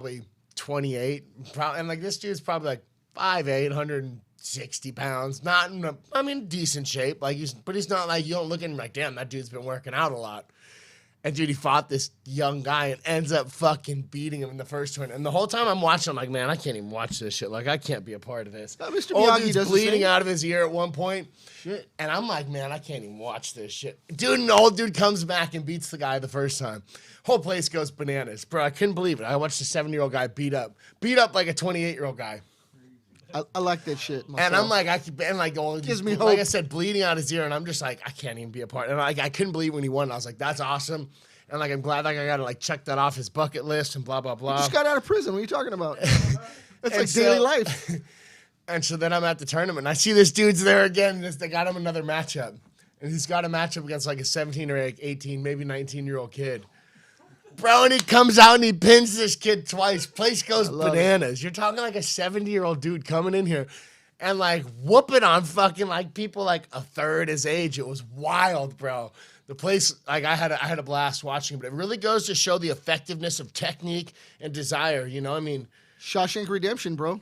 probably 28, and like this dude's probably like 5'8", 160 pounds. Not in decent shape. Like but he's not like, you don't look at him like, damn, that dude's been working out a lot. And dude, he fought this young guy and ends up fucking beating him in the first one. And the whole time I'm watching, I'm like, man, I can't even watch this shit. Like, I can't be a part of this. Mr. Old Miyagi dude's does bleeding out of his ear at one point. Shit. And I'm like, man, I can't even watch this shit. Dude, an old dude comes back and beats the guy the first time. Whole place goes bananas. Bro, I couldn't believe it. I watched a 7-year-old guy beat up like a 28-year-old guy. I like that shit myself. And I'm like, Gives me like hope. I said, bleeding out his ear, and I'm just like, I can't even be a part. And like, I couldn't believe when he won. I was like, that's awesome. And like, I'm glad like I got to like check that off his bucket list and blah blah blah. He just got out of prison. What are you talking about? That's like so, daily life. And so then I'm at the tournament, and I see this dude's there again. They got him another matchup, and he's got a matchup against like a 17 or 18, maybe 19-year-old kid. Bro, and he comes out and he pins this kid twice. Place goes bananas. You're talking like a 70-year-old dude coming in here and like whooping on fucking like people like a third his age. It was wild, bro. The place, like I had a blast watching, but it really goes to show the effectiveness of technique and desire. You know, I mean, Shawshank Redemption, bro.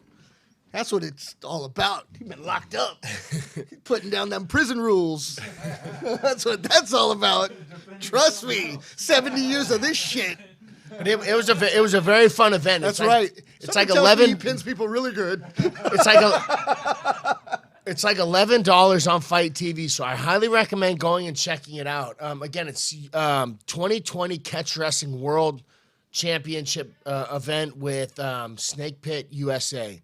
That's what it's all about. He's been locked up. He's putting down them prison rules. That's what that's all about. Trust me. 70 years of this shit. But it was a very fun event. That's it's right. It's Somebody like tells me 11. He pins people really good. It's like $11 on Fight TV, so I highly recommend going and checking it out. Again, it's 2020 Catch Wrestling World Championship event with Snake Pit USA.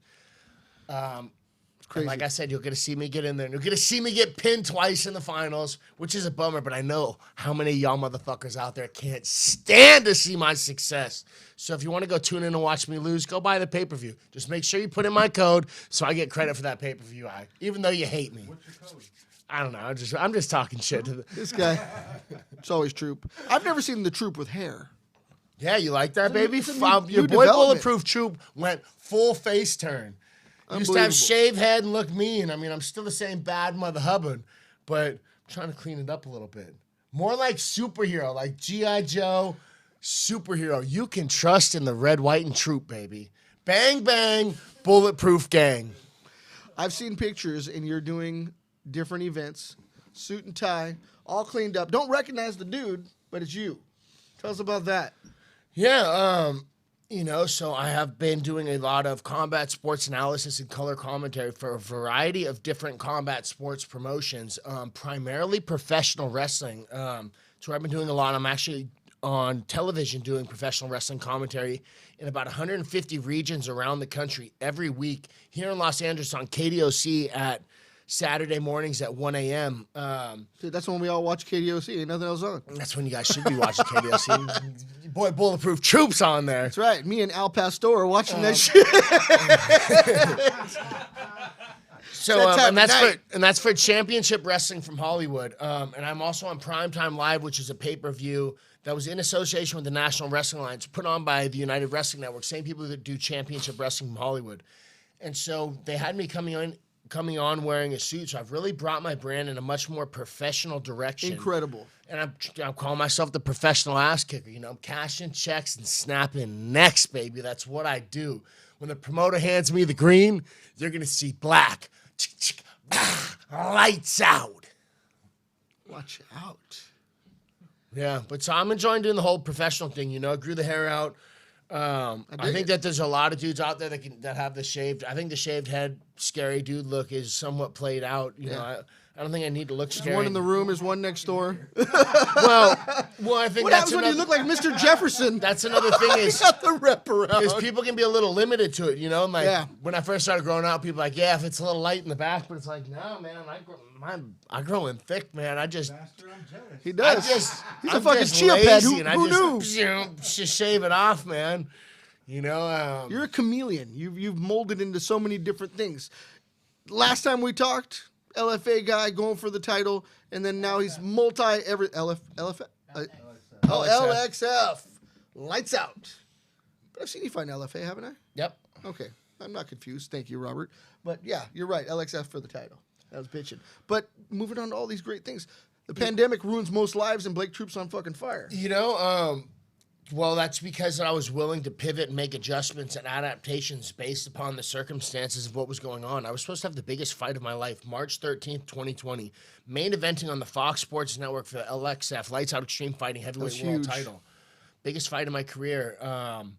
Crazy. Like I said, you're going to see me get in there. And you're going to see me get pinned twice in the finals, which is a bummer, but I know how many of y'all motherfuckers out there can't stand to see my success. So if you want to go tune in and watch me lose, go buy the pay-per-view. Just make sure you put in my code so I get credit for that pay-per-view, even though you hate me. What's your code? I don't know. I'm just talking shit to This guy. It's always Troop. I've never seen the Troop with hair. Yeah, you like that, baby? it's a new Your boy development. Bulletproof Troop went full face turn. Used to have Unbelievable. shaved head and look mean. I mean, I'm still the same bad mother hubbard, but I'm trying to clean it up a little bit. More like superhero, like G.I. Joe, superhero. You can trust in the red, white, and Troop, baby. Bang, bang, bulletproof gang. I've seen pictures, and you're doing different events, suit and tie, all cleaned up. Don't recognize the dude, but it's you. Tell us about that. Yeah, so I have been doing a lot of combat sports analysis and color commentary for a variety of different combat sports promotions, primarily professional wrestling. So I've been doing a lot. I'm actually on television doing professional wrestling commentary in about 150 regions around the country every week. Here in Los Angeles on KDOC at Saturday mornings at 1 a.m. Dude, that's when we all watch KDOC. Ain't nothing else on. That's when you guys should be watching KDOC. Boy, Bulletproof Troops on there. That's right. Me and Al Pastor are watching that shit. So That time and that's for Championship Wrestling from Hollywood. And I'm also on Primetime Live, which is a pay-per-view that was in association with the National Wrestling Alliance, put on by the United Wrestling Network, same people that do Championship Wrestling from Hollywood. And so they had me coming on wearing a suit, so I've really brought my brand in a much more professional direction. Incredible. And I'm calling myself the professional ass kicker. You know, I'm cashing checks and snapping necks, baby. That's what I do. When the promoter hands me the green, you're going to see black. Lights out. Watch out. Yeah, but so I'm enjoying doing the whole professional thing. You know, I grew the hair out. I think that there's a lot of dudes out there that have the shaved. I think the shaved head, scary dude look is somewhat played out. You know, I don't think I need to look scary. There's one in the room. There's one next door. Well, I think What that's happens when you look like Mr. Jefferson? That's another thing is got the rep around. because people can be a little limited to it. You know, like Yeah. when I first started growing out, people were like, yeah, if it's a little light in the back, but it's like, no, man, I grow in thick, man. I just. Master, I'm jealous. He does. He's He's a fucking chia pet. Who knew? Just shave it off, man. You know, You're a chameleon. You've molded into so many different things. Last time we talked, LFA guy going for the title, and then now he's LFA. LXF. Lights out. But I've seen you find LFA, haven't I? Yep. Okay. I'm not confused. Thank you, Robert. But yeah, you're right. LXF for the title. That was bitching. But moving on to all these great things. The pandemic ruins most lives, and Blake Troop's on fucking fire. You know, Well, that's because I was willing to pivot and make adjustments and adaptations based upon the circumstances of what was going on. I was supposed to have the biggest fight of my life, March 13th, 2020. Main eventing on the Fox Sports Network for the LXF, Lights Out Extreme Fighting Heavyweight World huge. title. Biggest fight of my career. And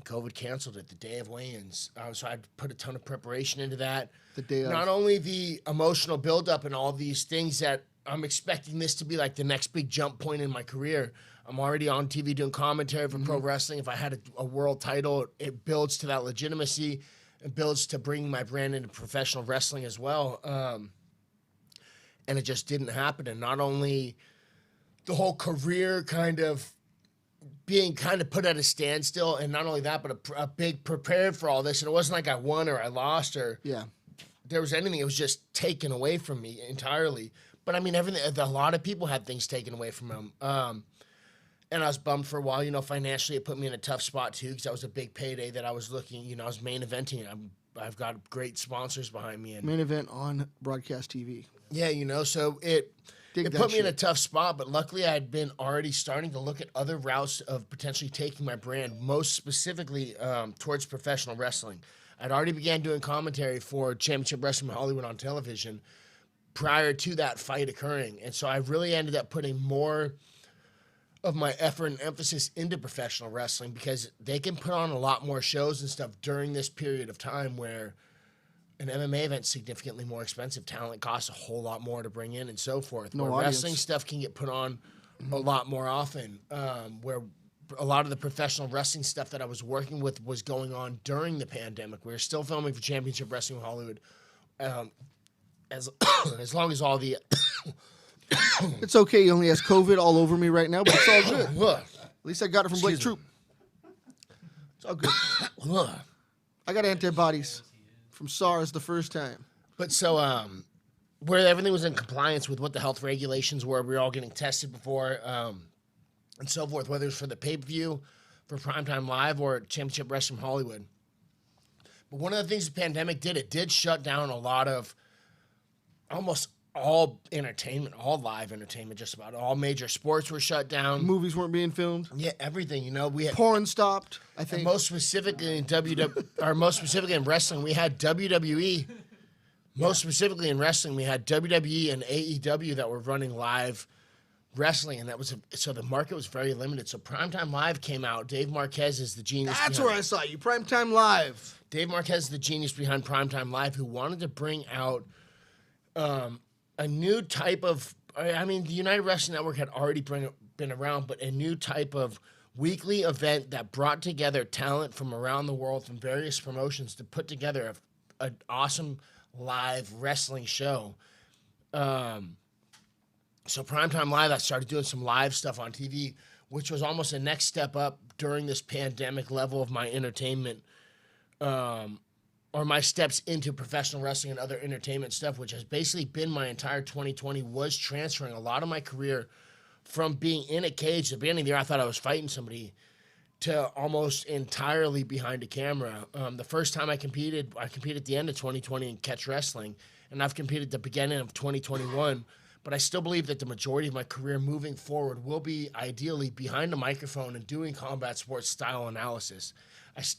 COVID canceled it the day of weigh-ins. So I put a ton of preparation into that. The day of. Not only the emotional buildup and all these things that I'm expecting this to be like the next big jump point in my career. I'm already on TV doing commentary for pro wrestling. If I had a world title, it builds to that legitimacy. It builds to bringing my brand into professional wrestling as well. And it just didn't happen. And not only the whole career kind of being kind of put at a standstill, and not only that, but a big prepared for all this. And it wasn't like I won or I lost or there was anything. It was just taken away from me entirely. But I mean, everything. A lot of people had things taken away from them. And I was bummed for a while. You know, financially, it put me in a tough spot, too, because that was a big payday that I was looking. You know, I was main eventing. I've got great sponsors behind me. And Main event on broadcast TV. yeah, you know, so it put me in a tough spot. But luckily, I had been already starting to look at other routes of potentially taking my brand, most specifically towards professional wrestling. I'd already began doing commentary for Championship Wrestling Hollywood on television prior to that fight occurring. And so I really ended up putting more of my effort and emphasis into professional wrestling because they can put on a lot more shows and stuff during this period of time where an MMA event's significantly more expensive. Talent costs a whole lot more to bring in and so forth. No where audience. wrestling stuff can get put on a lot more often. Where a lot of the professional wrestling stuff that I was working with was going on during the pandemic. We were still filming for Championship Wrestling Hollywood. As long as all the It's okay. He only has COVID all over me right now, but it's all good. Ugh. At least I got it from Blake Excuse Troop. It's all good. Ugh. I got antibodies from SARS the first time. But so, where everything was in compliance with what the health regulations were, we were all getting tested before, and so forth, whether it was for the pay-per-view, for Primetime Live, or Championship Wrestling Hollywood. But one of the things the pandemic did, it did shut down a lot of almost all entertainment, all live entertainment, just about all major sports were shut down. Movies weren't being filmed. Yeah, everything. You know, we had Porn stopped, I think. most specifically in most specifically in wrestling, we had WWE. Most specifically in wrestling, we had WWE and AEW that were running live wrestling, and that was so the market was very limited. So Primetime Live came out. Dave Marquez is the genius. That's where I saw you. Primetime Live. Dave Marquez is the genius behind Primetime Live, who wanted to bring out a new type of. I mean, the United Wrestling Network had already been around, but a new type of weekly event that brought together talent from around the world from various promotions to put together an awesome live wrestling show. So Primetime Live, I started doing some live stuff on TV, which was almost a next step up during this pandemic level of my entertainment, or my steps into professional wrestling and other entertainment stuff, which has basically been my entire 2020, was transferring a lot of my career from being in a cage. At the beginning of the year, I thought I was fighting somebody, to almost entirely behind a camera. The first time I competed at the end of 2020 in catch wrestling, and I've competed at the beginning of 2021. But I still believe that the majority of my career moving forward will be ideally behind a microphone and doing combat sports style analysis.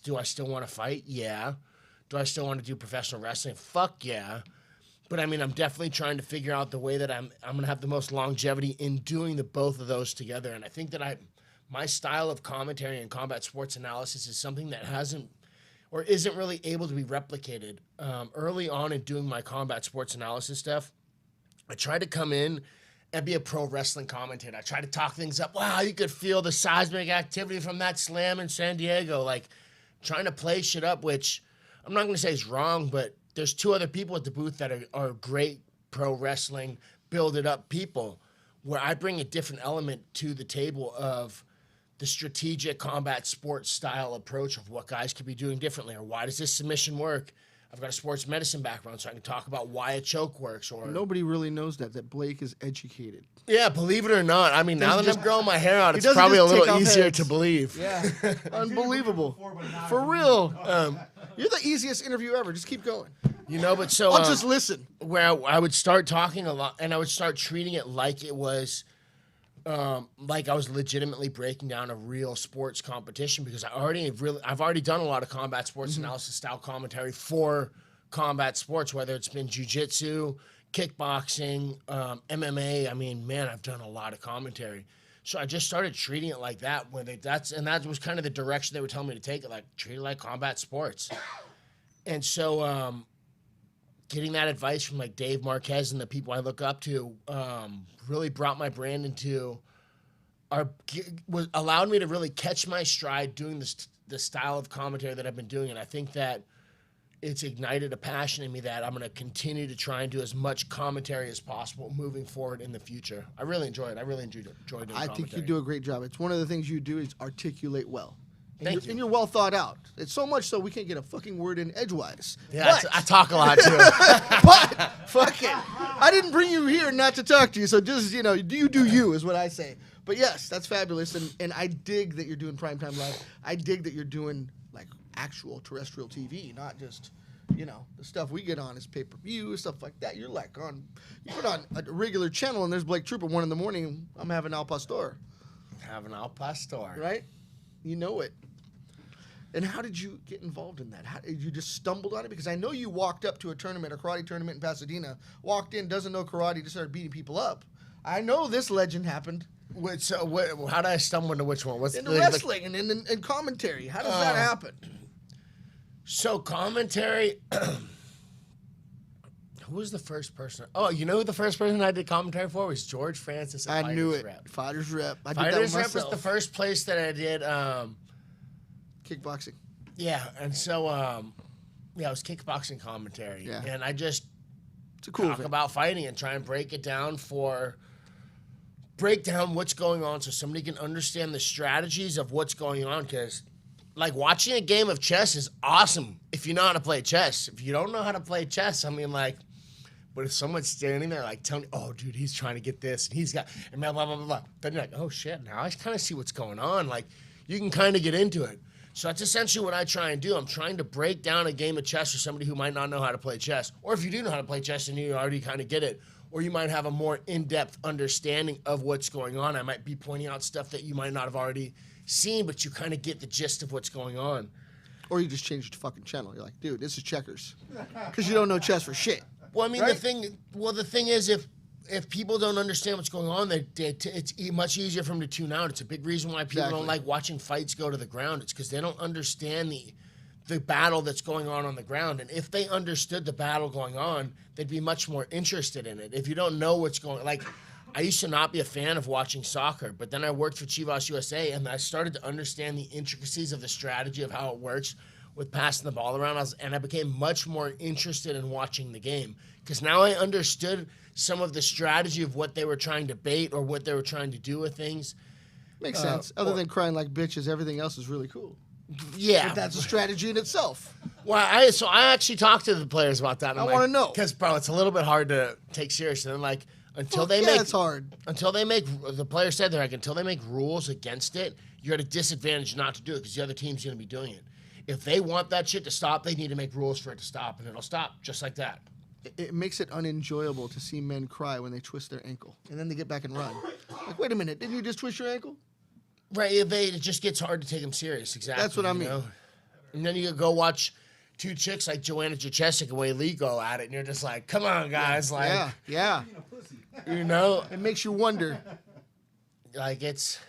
Do I still want to fight? Yeah. Do I still want to do professional wrestling? Fuck yeah. But I mean, I'm definitely trying to figure out the way that I'm going to have the most longevity in doing both of those together. And I think that my style of commentary and combat sports analysis is something that hasn't or isn't really able to be replicated. Early on in doing my combat sports analysis stuff, I tried to come in and be a pro wrestling commentator. I tried to talk things up. Wow, you could feel the seismic activity from that slam in San Diego. Like, trying to play shit up, which I'm not going to say is wrong, but there's two other people at the booth that are great pro wrestling, build it up people, where I bring a different element to the table of the strategic combat sports style approach of what guys could be doing differently, or why does this submission work? I've got a sports medicine background, so I can talk about why a choke works. Or nobody really knows that Blake is educated. Yeah, believe it or not. I mean, now that I'm growing my hair out, it's doesn't probably a just take little off easier heads. to believe. Yeah, unbelievable. For real. You're the easiest interview ever. Just keep going. You know, but so I'll just listen. where I would start talking a lot, and I would start treating it like it was like I was legitimately breaking down a real sports competition because I've already done a lot of combat sports analysis style commentary for combat sports, whether it's been jiu-jitsu, kickboxing, MMA. I mean, man, I've done a lot of commentary. So I just started treating it like that that was kind of the direction they were telling me to take it, like treat it like combat sports. And so getting that advice from like Dave Marquez and the people I look up to really brought my brand into allowed me to really catch my stride doing the style of commentary that I've been doing. And I think that it's ignited a passion in me that I'm going to continue to try and do as much commentary as possible moving forward in the future. I really enjoy it. I really enjoy doing commentary. I think you do a great job. It's one of the things you do is articulate well. Thank you. And you're well thought out. It's so much so we can't get a fucking word in edgewise. Yeah, I talk a lot too. But fuck it. I didn't bring you here not to talk to you, so just, you do you is what I say. But yes, that's fabulous. And I dig that you're doing Primetime Live. I dig that you're doing like actual terrestrial TV, not just, the stuff we get on is pay-per-view, stuff like that. You're like you put on a regular channel and there's Blake Troop at 1 a.m. I'm having Al Pastor. Right? You know it. And how did you get involved in that? How did you just stumbled on it? Because I know you walked up to a karate tournament in Pasadena, walked in, doesn't know karate, just started beating people up. I know this legend happened. How did I stumble into which one? Into wrestling and in commentary. How does that happen? So commentary, who was the first person? Oh, you know who the first person I did commentary for was George Francis at I knew it. Rep. Fighters Rep. I did Fighters that Rep myself. was the first place that I did. Kickboxing. Yeah, and so it was kickboxing commentary, Yeah. and I just It's a cool talk thing. about fighting and try and break down what's going on so somebody can understand the strategies of what's going on. Because like watching a game of chess is awesome if you know how to play chess. If you don't know how to play chess, I mean, like, but if someone's standing there like telling me, oh, dude, he's trying to get this and he's got, and blah, blah, blah, blah, blah, then you're like, oh shit, now I kind of see what's going on. Like, you can kind of get into it. So that's essentially what I try and do. I'm trying to break down a game of chess for somebody who might not know how to play chess. Or if you do know how to play chess and you already kind of get it, or you might have a more in-depth understanding of what's going on. I might be pointing out stuff that you might not have already seen, but you kind of get the gist of what's going on. Or you just changed the fucking channel. You're like, dude, this is checkers. Because you don't know chess for shit. Well, I mean, right? the thing is, if people don't understand what's going on, it's much easier for them to tune out. It's a big reason why people don't like watching fights go to the ground. It's because they don't understand the battle that's going on the ground. And if they understood the battle going on, they'd be much more interested in it. If you don't know what's going on, like, I used to not be a fan of watching soccer, but then I worked for Chivas USA, and I started to understand the intricacies of the strategy of how it works with passing the ball around, and I became much more interested in watching the game because now I understood some of the strategy of what they were trying to bait or what they were trying to do with things. Makes sense. Other than crying like bitches, everything else is really cool. Yeah. But that's a strategy in itself. Well, I actually talked to the players about that. I want to know. Because, bro, it's a little bit hard to take serious. And then, like, it's hard. Until they make, the player said they're like, until they make rules against it, you're at a disadvantage not to do it because the other team's going to be doing it. If they want that shit to stop, they need to make rules for it to stop, and it'll stop just like that. It makes it unenjoyable to see men cry when they twist their ankle, and then they get back and run. Like, wait a minute, didn't you just twist your ankle? Right, it just gets hard to take them serious, exactly. That's what I mean. Know? And then you go watch two chicks like Joanna Jacek and Wei Lee go at it, and you're just like, come on, guys. Yeah. You know? It makes you wonder. Like, it's...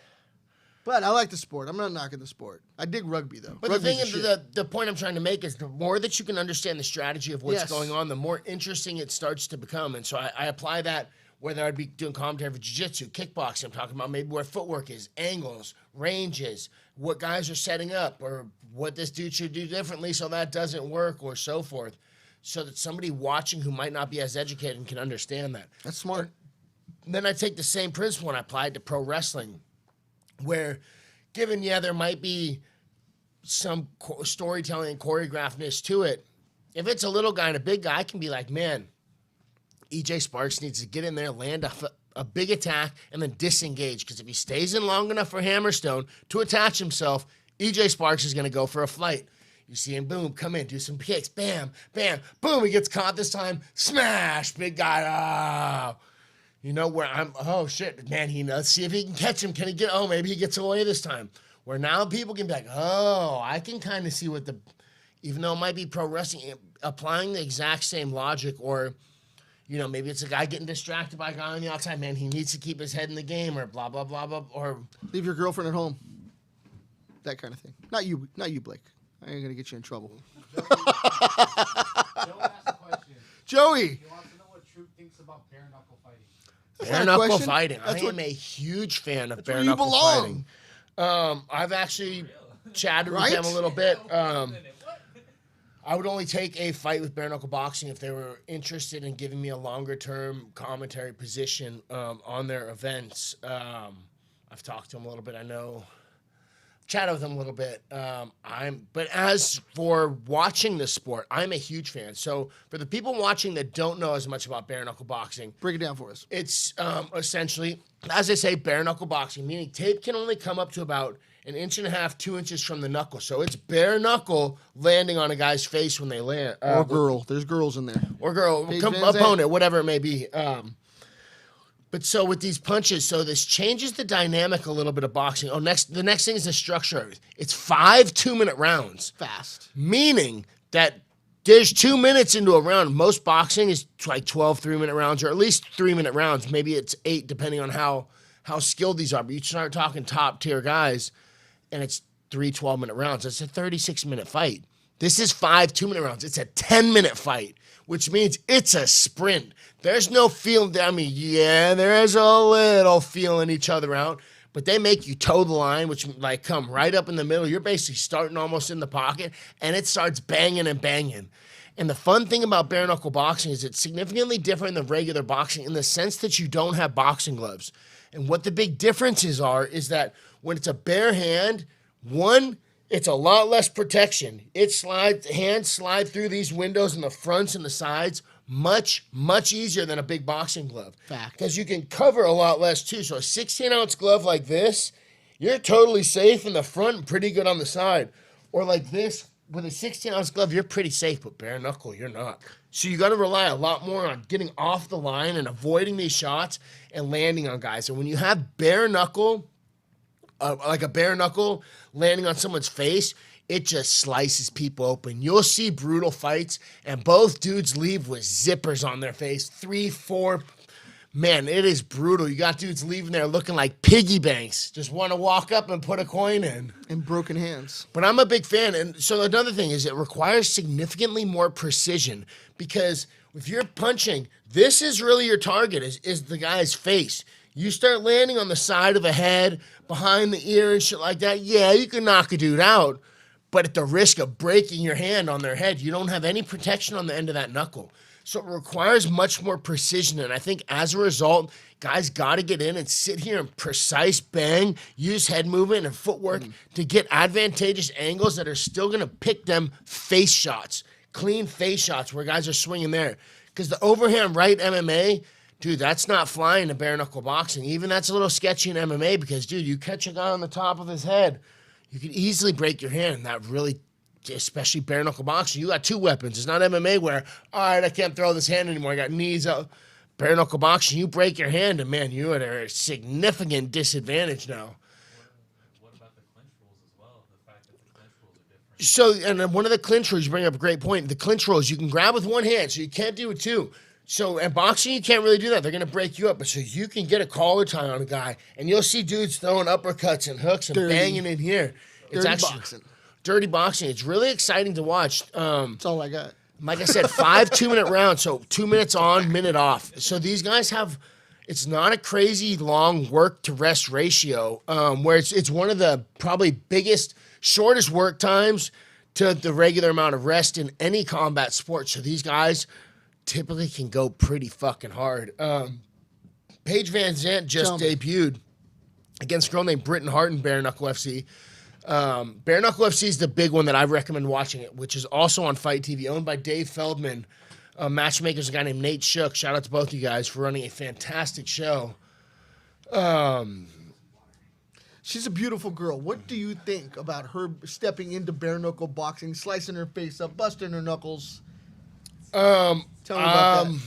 But I like the sport. I'm not knocking the sport. I dig rugby, though. But Rugby's the thing, the point I'm trying to make is the more that you can understand the strategy of what's going on, the more interesting it starts to become. And so I apply that whether I'd be doing commentary for jiu-jitsu, kickboxing. I'm talking about maybe where footwork is, angles, ranges, what guys are setting up, or what this dude should do differently so that doesn't work, or so forth. So that somebody watching who might not be as educated can understand that. That's smart. And then I take the same principle and I apply it to pro wrestling, where given, there might be some storytelling and choreographedness to it, if it's a little guy and a big guy, I can be like, man, EJ Sparks needs to get in there, land a big attack, and then disengage. Because if he stays in long enough for Hammerstone to attach himself, EJ Sparks is going to go for a flight. You see him, boom, come in, do some kicks, bam, bam, boom, he gets caught this time, smash, big guy, You know, where I'm, oh shit, man, let's see if he can catch him. Can he get, maybe he gets away this time. Where now people can be like, I can kind of see what even though it might be pro wrestling, applying the exact same logic, or, maybe it's a guy getting distracted by a guy on the outside, man, he needs to keep his head in the game, or blah, blah, blah, blah, or. Leave your girlfriend at home. That kind of thing. Not you, Blake. I ain't going to get you in trouble. Joey asked a question. Joey. He wants to know what Troop thinks about bare knuckle fighting. Bare knuckle fighting. I am a huge fan of bare knuckle fighting. I've actually chatted with them a little bit. I would only take a fight with bare knuckle boxing if they were interested in giving me a longer term commentary position on their events. I've talked to them a little bit. I know. Chatted with them a little bit. But as for watching the sport, I'm a huge fan. So for the people watching that don't know as much about bare knuckle boxing, break it down for us. It's essentially, as I say, bare knuckle boxing, meaning tape can only come up to about 1.5 inches, 2 inches from the knuckle. So it's bare knuckle landing on a guy's face when they land. Or girl. There's girls in there. Or girl, opponent, whatever it may be. But so with these punches, so this changes the dynamic a little bit of boxing. The next thing is the structure. It's 5 2-minute rounds. Fast. Meaning that there's 2 minutes into a round. Most boxing is like 12 3-minute rounds, or at least 3-minute rounds. Maybe it's 8, depending on how skilled these are. But you start talking top tier guys, and it's 3 12-minute rounds. It's a 36-minute fight. This is 5 2-minute rounds. It's a 10-minute fight, which means it's a sprint. There's no feeling. I mean, yeah, there is a little feeling each other out, but they make you toe the line, which like come right up in the middle. You're basically starting almost in the pocket, and it starts banging and banging. And the fun thing about bare knuckle boxing is it's significantly different than regular boxing in the sense that you don't have boxing gloves. And what the big differences are is that when it's a bare hand, it's a lot less protection. Hands slide through these windows in the fronts and the sides much, much easier than a big boxing glove. Fact. Because you can cover a lot less too. So a 16-ounce glove like this, you're totally safe in the front and pretty good on the side. Or like this, with a 16-ounce glove, you're pretty safe, but bare knuckle, you're not. So you got to rely a lot more on getting off the line and avoiding these shots and landing on guys. And when you have bare knuckle, like a bare knuckle landing on someone's face, it just slices people open. You'll see brutal fights, and both dudes leave with zippers on their face. 3, 4. Man, it is brutal. You got dudes leaving there looking like piggy banks. Just want to walk up and put a coin in. And broken hands. But I'm a big fan. And so another thing is it requires significantly more precision, because if you're punching, this is really your target, is the guy's face. You start landing on the side of the head, behind the ear and shit like that, yeah, you can knock a dude out. But at the risk of breaking your hand on their head, you don't have any protection on the end of that knuckle. So it requires much more precision. And I think as a result, guys got to get in and sit here and precise bang, use head movement and footwork to get advantageous angles that are still going to pick them face shots, clean face shots where guys are swinging there. Because the overhand right MMA, dude, that's not flying to bare knuckle boxing. Even that's a little sketchy in MMA because, dude, you catch a guy on the top of his head, you could easily break your hand. That really, especially bare knuckle boxing, you got 2 weapons. It's not MMA where, all right, I can't throw this hand anymore. I got knees up. Bare knuckle boxing, you break your hand, and man, you're at a significant disadvantage now. What about the clinch rules as well? The fact that the clinch rules are different. So, and then one of the clinch rules, you bring up a great point. The clinch rules, you can grab with one hand, so you can't do it 2. So in boxing, you can't really do that. They're going to break you up. But so you can get a collar tie on a guy, and you'll see dudes throwing uppercuts and hooks and banging in here. It's actually boxing. Dirty boxing. It's really exciting to watch. That's all I got. Like I said, 5 2-minute rounds. So 2 minutes on, minute off. So these guys have, it's not a crazy long work to rest ratio, where it's one of the probably biggest, shortest work times to the regular amount of rest in any combat sport. So these guys typically can go pretty fucking hard. Paige Van Zandt just debuted against a girl named Britton Hart in Bare Knuckle FC. Bare Knuckle FC is the big one that I recommend watching it, which is also on Fight TV, owned by Dave Feldman. Matchmaker's a guy named Nate Shook. Shout out to both you guys for running a fantastic show. She's a beautiful girl. What do you think about her stepping into bare knuckle boxing, slicing her face up, busting her knuckles? Tell me about that.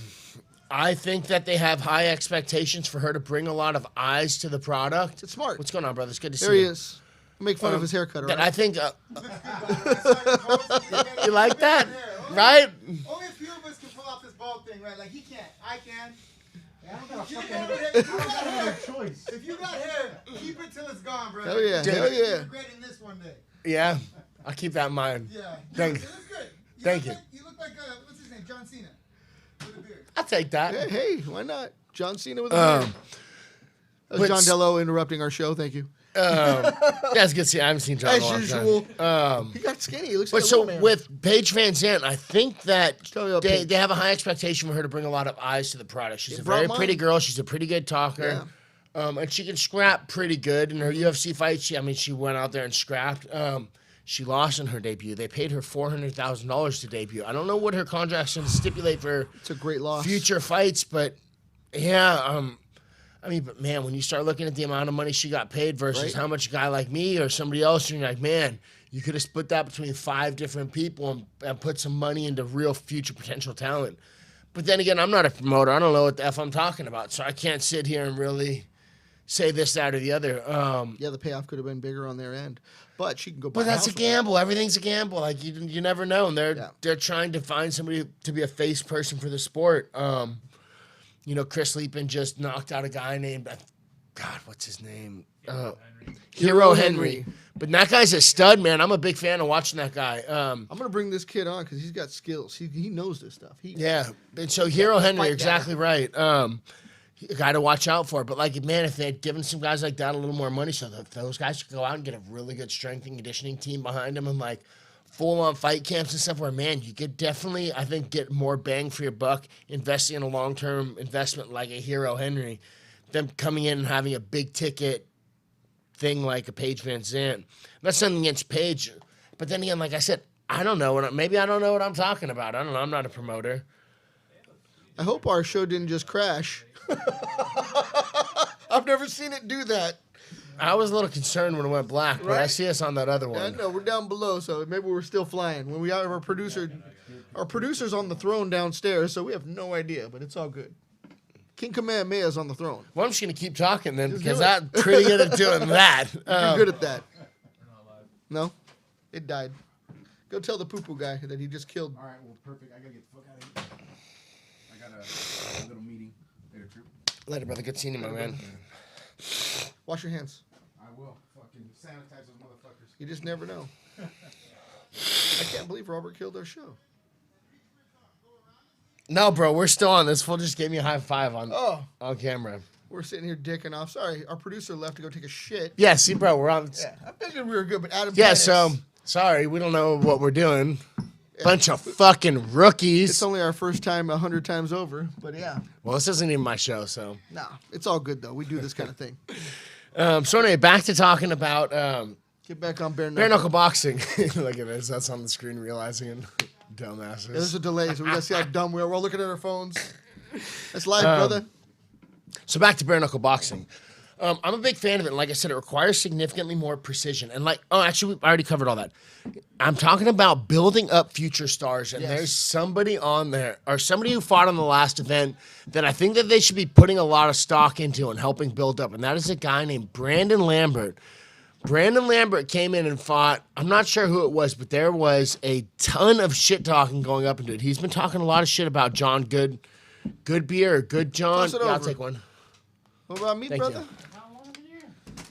I think that they have high expectations for her to bring a lot of eyes to the product. It's smart. What's going on, brother? It's good to see There he you. is. Make fun of his haircut, all That right? I think you like that, right? Only a few of us can pull off this bald thing, right? Like he can't. I can. I don't got a You fucking got hair. If you got I hair, have no choice. if you got hair, keep it till it's gone, bro. Hell yeah, Dude. hell You're yeah. regretting this one day. Yeah, I'll keep that in mind. Yeah. Thank It you. looks good. Thank look Like, you look like what's his name? John Cena. With a beard. I'll take that. Hey, why not? John Cena with a beard. That was John let's- Dello interrupting our show. Thank you. Yeah, it's good to see. I haven't seen John in a As long usual. time. He got skinny. He looks But like a so little man. with Paige Van Zandt, I think that Tell me about they, Paige. they have a high expectation for her to bring a lot of eyes to the product. She's It a brought very mine. pretty girl. She's a pretty good talker. And she can scrap pretty good. In her UFC fight, she went out there and scrapped. She lost in her debut. They paid her $400,000 to debut. I don't know what her contract's going to stipulate for It's a great loss. future fights, but yeah, but man, when you start looking at the amount of money she got paid versus Right. how much a guy like me or somebody else, and you're like, man, you could have split that between 5 different people and put some money into real future potential talent. But then again, I'm not a promoter. I don't know what the F I'm talking about, so I can't sit here and really say this, that, or the other. Yeah, the payoff could have been bigger on their end, but she can go. But buy that's a house with gamble. Everything's a gamble. Like you never know, and Yeah. they're trying to find somebody to be a face person for the sport. Chris Leapin just knocked out a guy named God, what's his name? Hero Henry. But that guy's a stud, man. I'm a big fan of watching that guy. I'm gonna bring this kid on because he's got skills. He knows this stuff. Yeah, and so Hero Henry, fight you're exactly right. A guy to watch out for. But like, man, if they had given some guys like that a little more money, so that those guys could go out and get a really good strength and conditioning team behind them, and like full-on fight camps and stuff, where man, you could definitely, I think, get more bang for your buck investing in a long-term investment like a Hero Henry, them coming in and having a big ticket thing like a Paige Van Zandt. That's something against Paige, but then again, like I said, I don't know. Maybe I don't know what I'm talking about. I don't know. I'm not a promoter. I hope our show didn't just crash. I've never seen it do that. I was a little concerned when it went black, but I Right? see us on that other I one. know we're down below, so maybe we're still flying. When we have our producer's on the throne downstairs, so we have no idea, but it's all good. King Kamehameha's on the throne. Well, I'm just going to keep talking then, Just because do it. I'm pretty good at doing that. You're good at that. We're not live. No, it died. Go tell the poo-poo guy that he just killed. All right, well, perfect. I gotta get the fuck out of here. I got a little meeting later, Troop. Later, brother. Good seeing you, my man. Wash your hands. I will. Fucking sanitize those motherfuckers. You just never know. I can't believe Robert killed our show. No, bro, we're still on. This fool just gave me a high five on Oh, camera. we're sitting here dicking off. Sorry, our producer left to go take a shit. Yeah, see, bro, we're on. Yeah, I figured we were good, but Adam. Yeah, Pettis, so, sorry, we don't know what we're doing. Bunch of fucking rookies. it's only our first time 100 times over, but yeah. Well, this isn't even my show, so. Nah, it's all good though. We do this kind of thing. So anyway, back to talking about Get back on bare bare knuckle. knuckle boxing. Look at this. That's on the screen, realizing it. Dumbasses. Yeah, there's a delay, so we gotta see how dumb we are. We're all looking at our phones. That's live, Um, brother. So back to bare knuckle boxing. I'm a big fan of it. And like I said, it requires significantly more precision. And actually, we already covered all that. I'm talking about building up future stars. And Yes. there's somebody on there, or somebody who fought on the last event, that I think that they should be putting a lot of stock into and helping build up. And that is a guy named Brandon Lambert. Brandon Lambert came in and fought. I'm not sure who it was, but there was a ton of shit talking going up into it. He's been talking a lot of shit about John Goodbeer or Good John. Toss it Yeah, I'll over. take one. What about me, Thank brother? you.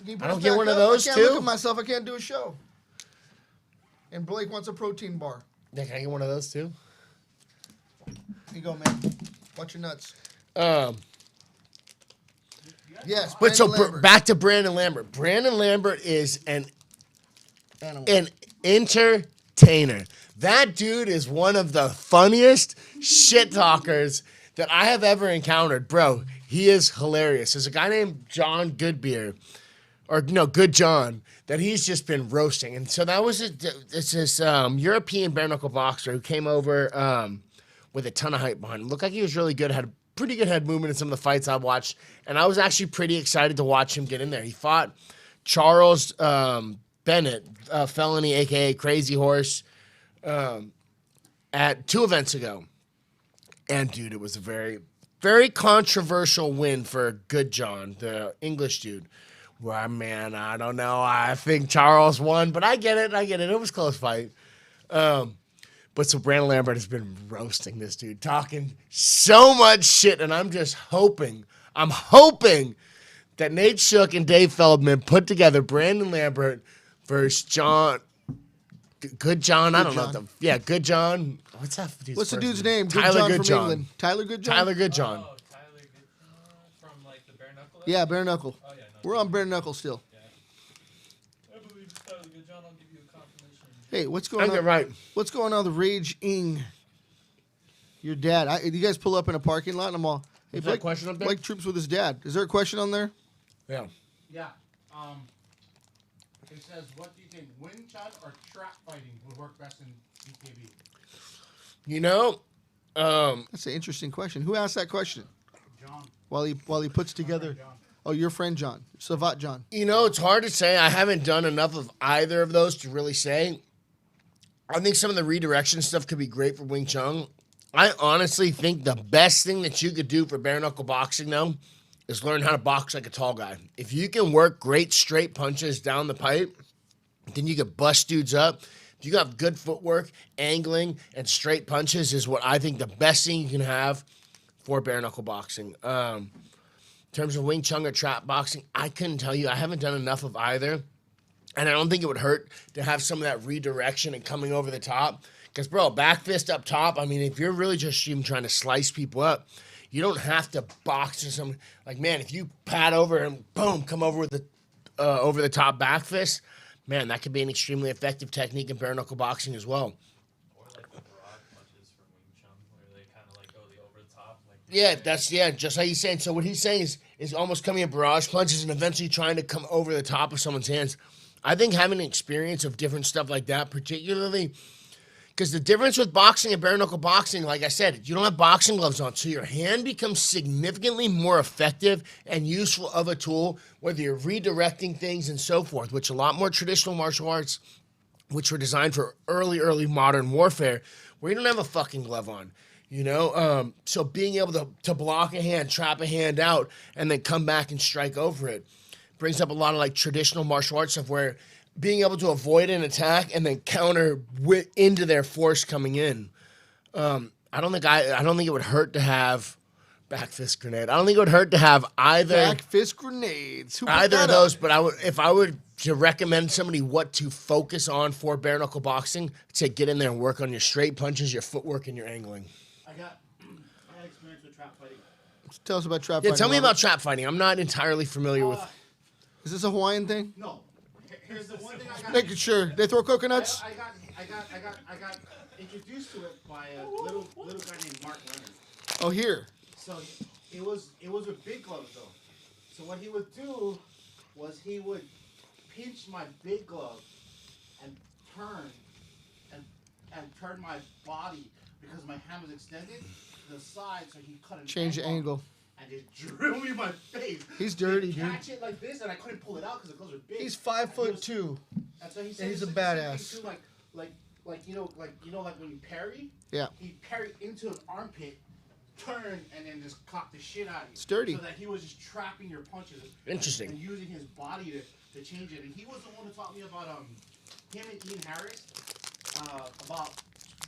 Can you put I don't us get back one of up? those, I can't too? look at myself. I can't do a show. And Blake wants a protein bar. Yeah, can I get one of those too? Here you go, man. Watch your nuts. Um, Yes, but so Brandon Lambert. back to Brandon Lambert. Brandon Lambert is Animal. an entertainer. That dude is one of the funniest shit talkers that I have ever encountered, bro. He is hilarious. There's a guy named John Goodbeer, Good John, that he's just been roasting. And so that was this European bare knuckle boxer who came over with a ton of hype behind him. Looked like he was really good, had a pretty good head movement in some of the fights I've watched, and I was actually pretty excited to watch him get in there. He fought Charles Bennett, Felony, a.k.a. Crazy Horse, at 2 events ago. And, dude, it was a very very controversial win for Good John, the English dude. Well, man, I don't know. I think Charles won, but I get it. It was a close fight. But so Brandon Lambert has been roasting this dude, talking so much shit, and I'm hoping that Nate Shook and Dave Feldman put together Brandon Lambert versus Good John. I don't know. Good John. What's that? What's the dude's name? Tyler Good Good John from John. England. Tyler Good John? Tyler Good John. Oh, Tyler Good from like the bare knuckle. Yeah, bare knuckle. Oh yeah. No, We're on bare knuckle still. I believe it's Tyler Good John. I'll give you a confirmation. Hey, what's I going get on? right. What's going on? The Rage-ing. Your dad. You guys pull up in a parking lot and I'm all, hey, Is there a question up there? Blake Troops with his dad. Is there a question on there? Yeah. Yeah. It says, what do you think, Wing Chun or trap fighting would work best in BKB? You know, That's an interesting question. Who asked that question? John. While he puts together. John. Oh, your friend John. Savat John. it's hard to say. I haven't done enough of either of those to really say. I think some of the redirection stuff could be great for Wing Chun. I honestly think the best thing that you could do for bare knuckle boxing, though, is learn how to box like a tall guy. If you can work great straight punches down the pipe, then you could bust dudes up. If you got good footwork, angling, and straight punches is what I think the best thing you can have for bare knuckle boxing. In terms of Wing Chun or trap boxing, I couldn't tell you. I haven't done enough of either. And I don't think it would hurt to have some of that redirection and coming over the top. Because, bro, back fist up top, I mean, if you're really just even trying to slice people up, you don't have to box or something. Like, man, if you pat over and boom, come over with the over the top back fist, man, that could be an extremely effective technique in bare knuckle boxing as well. Or like the barrage punches from Wing Chun, where they kind of like go the over the top. Like Just like he's saying. So what he's saying is almost coming in barrage punches and eventually trying to come over the top of someone's hands. I think having an experience of different stuff like that, particularly because the difference with boxing and bare knuckle boxing, like I said, you don't have boxing gloves on, so your hand becomes significantly more effective and useful of a tool, whether you're redirecting things and so forth, which a lot more traditional martial arts, which were designed for early modern warfare, where you don't have a fucking glove on. So being able to block a hand, trap a hand out, and then come back and strike over it brings up a lot of like traditional martial arts stuff where being able to avoid an attack and then counter into their force coming in. I don't think it would hurt to have back fist grenade. I don't think it would hurt to have either Back fist grenades. Who put either that of those. up? But if I would to recommend somebody what to focus on for bare knuckle boxing, to get in there and work on your straight punches, your footwork, and your angling. I had experience with trap fighting. Tell us about trap Yeah, fighting, tell me Robert. about trap fighting. I'm not entirely familiar with. Is this a Hawaiian thing? No. Here's the one thing I got. Making sure. They throw coconuts? I got introduced to it by a little guy named Mark Leonard. Oh, here. So it was with big gloves though. So what he would do was he would pinch my big glove and turn my body because my hand was extended to the side, so he cut an Change the angle. and just drill me in my face. He's dirty, He'd dude. catch it like this, and I couldn't pull it out because the gloves were big. He's And he was- 5'2". And so he said he's a the same thing badass. too, like when you parry. Yeah. He parried into an armpit, turned, and then just caught the shit out of you. It's dirty. So that he was just trapping your punches. Interesting. And using his body to change it. And he was the one who taught me about him and Ian Harris about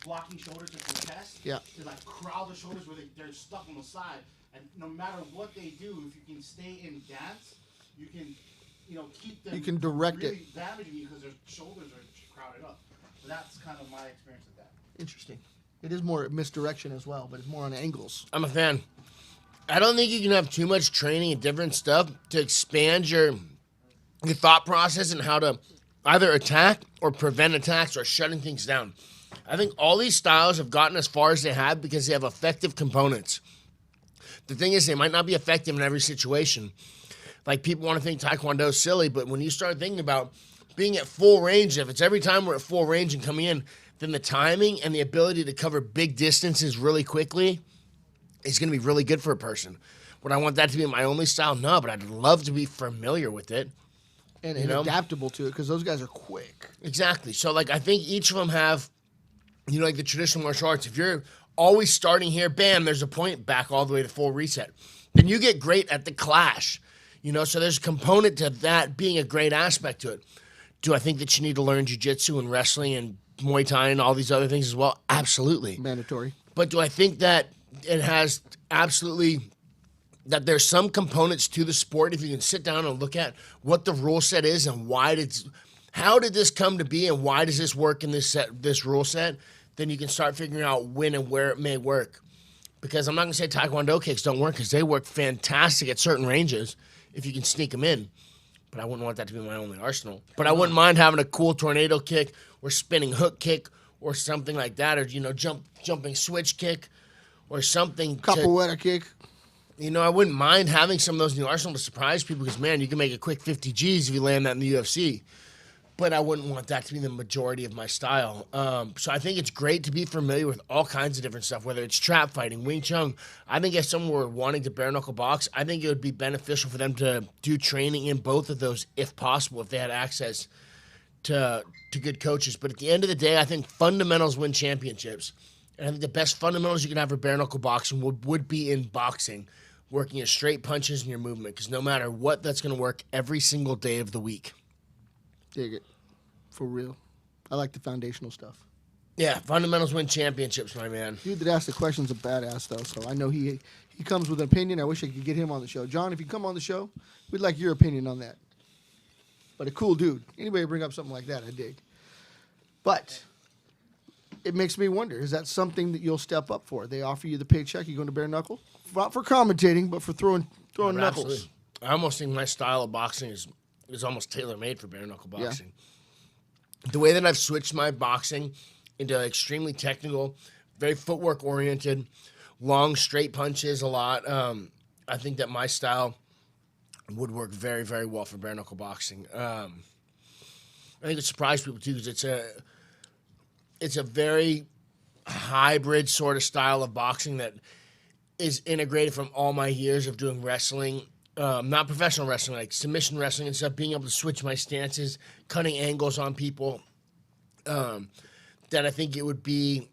blocking shoulders to contest. Yeah. To like crowd the shoulders where they're stuck on the side. And no matter what they do, if you can stay in dance, you can, keep them. You can direct it. really damaging you because their shoulders are crowded up. So that's kind of my experience with that. Interesting. It is more misdirection as well, but it's more on angles. I'm a fan. I don't think you can have too much training and different stuff to expand your thought process and how to either attack or prevent attacks or shutting things down. I think all these styles have gotten as far as they have because they have effective components. The thing is, they might not be effective in every situation. Like, people want to think Taekwondo is silly, but when you start thinking about being at full range, if it's every time we're at full range and coming in, then the timing and the ability to cover big distances really quickly is going to be really good for a person. Would I want that to be my only style? No, but I'd love to be familiar with it. And, You know? adaptable to it because those guys are quick. Exactly. So, like, I think each of them have, like the traditional martial arts. If you're always starting here, bam, there's a point, back all the way to full reset. Then you get great at the clash, you know, so there's a component to that being a great aspect to it. Do I think that you need to learn jiu-jitsu and wrestling and Muay Thai and all these other things as well? Absolutely. Mandatory. But do I think that it has absolutely, that there's some components to the sport, if you can sit down and look at what the rule set is and how did this come to be and why does this work in this rule set, then you can start figuring out when and where it may work. Because I'm not going to say Taekwondo kicks don't work, because they work fantastic at certain ranges if you can sneak them in. But I wouldn't want that to be my only arsenal. But I wouldn't mind having a cool tornado kick or spinning hook kick or something like that, or, you know, jumping switch kick or something. Capoeira kick. You know, I wouldn't mind having some of those in the arsenal to surprise people, because, man, you can make a quick 50 Gs if you land that in the UFC. But I wouldn't want that to be the majority of my style. So I think it's great to be familiar with all kinds of different stuff, whether it's trap fighting, Wing Chun. I think if someone were wanting to bare knuckle box, I think it would be beneficial for them to do training in both of those if possible, if they had access to good coaches. But at the end of the day, I think fundamentals win championships. And I think the best fundamentals you can have for bare knuckle boxing would be in boxing, working your straight punches and your movement, because no matter what, that's going to work every single day of the week. Dig it. For real. I like the foundational stuff. Yeah, fundamentals win championships, my man. Dude that asked the question's a badass, though, so I know he comes with an opinion. I wish I could get him on the show. John, if you come on the show, we'd like your opinion on that. But a cool dude. Anybody bring up something like that, I dig. But it makes me wonder, is that something that you'll step up for? They offer you the paycheck, you going to bare knuckle? Not for commentating, but for throwing knuckles. Absolutely. I almost think my style of boxing is almost tailor-made for bare knuckle boxing. Yeah. The way that I've switched my boxing into extremely technical, very footwork oriented, long straight punches a lot. I think that my style would work very, very well for bare knuckle boxing. I think it surprised people too, because it's a very hybrid sort of style of boxing that is integrated from all my years of doing wrestling. Not professional wrestling, like submission wrestling and stuff, being able to switch my stances, cutting angles on people, that I think it would be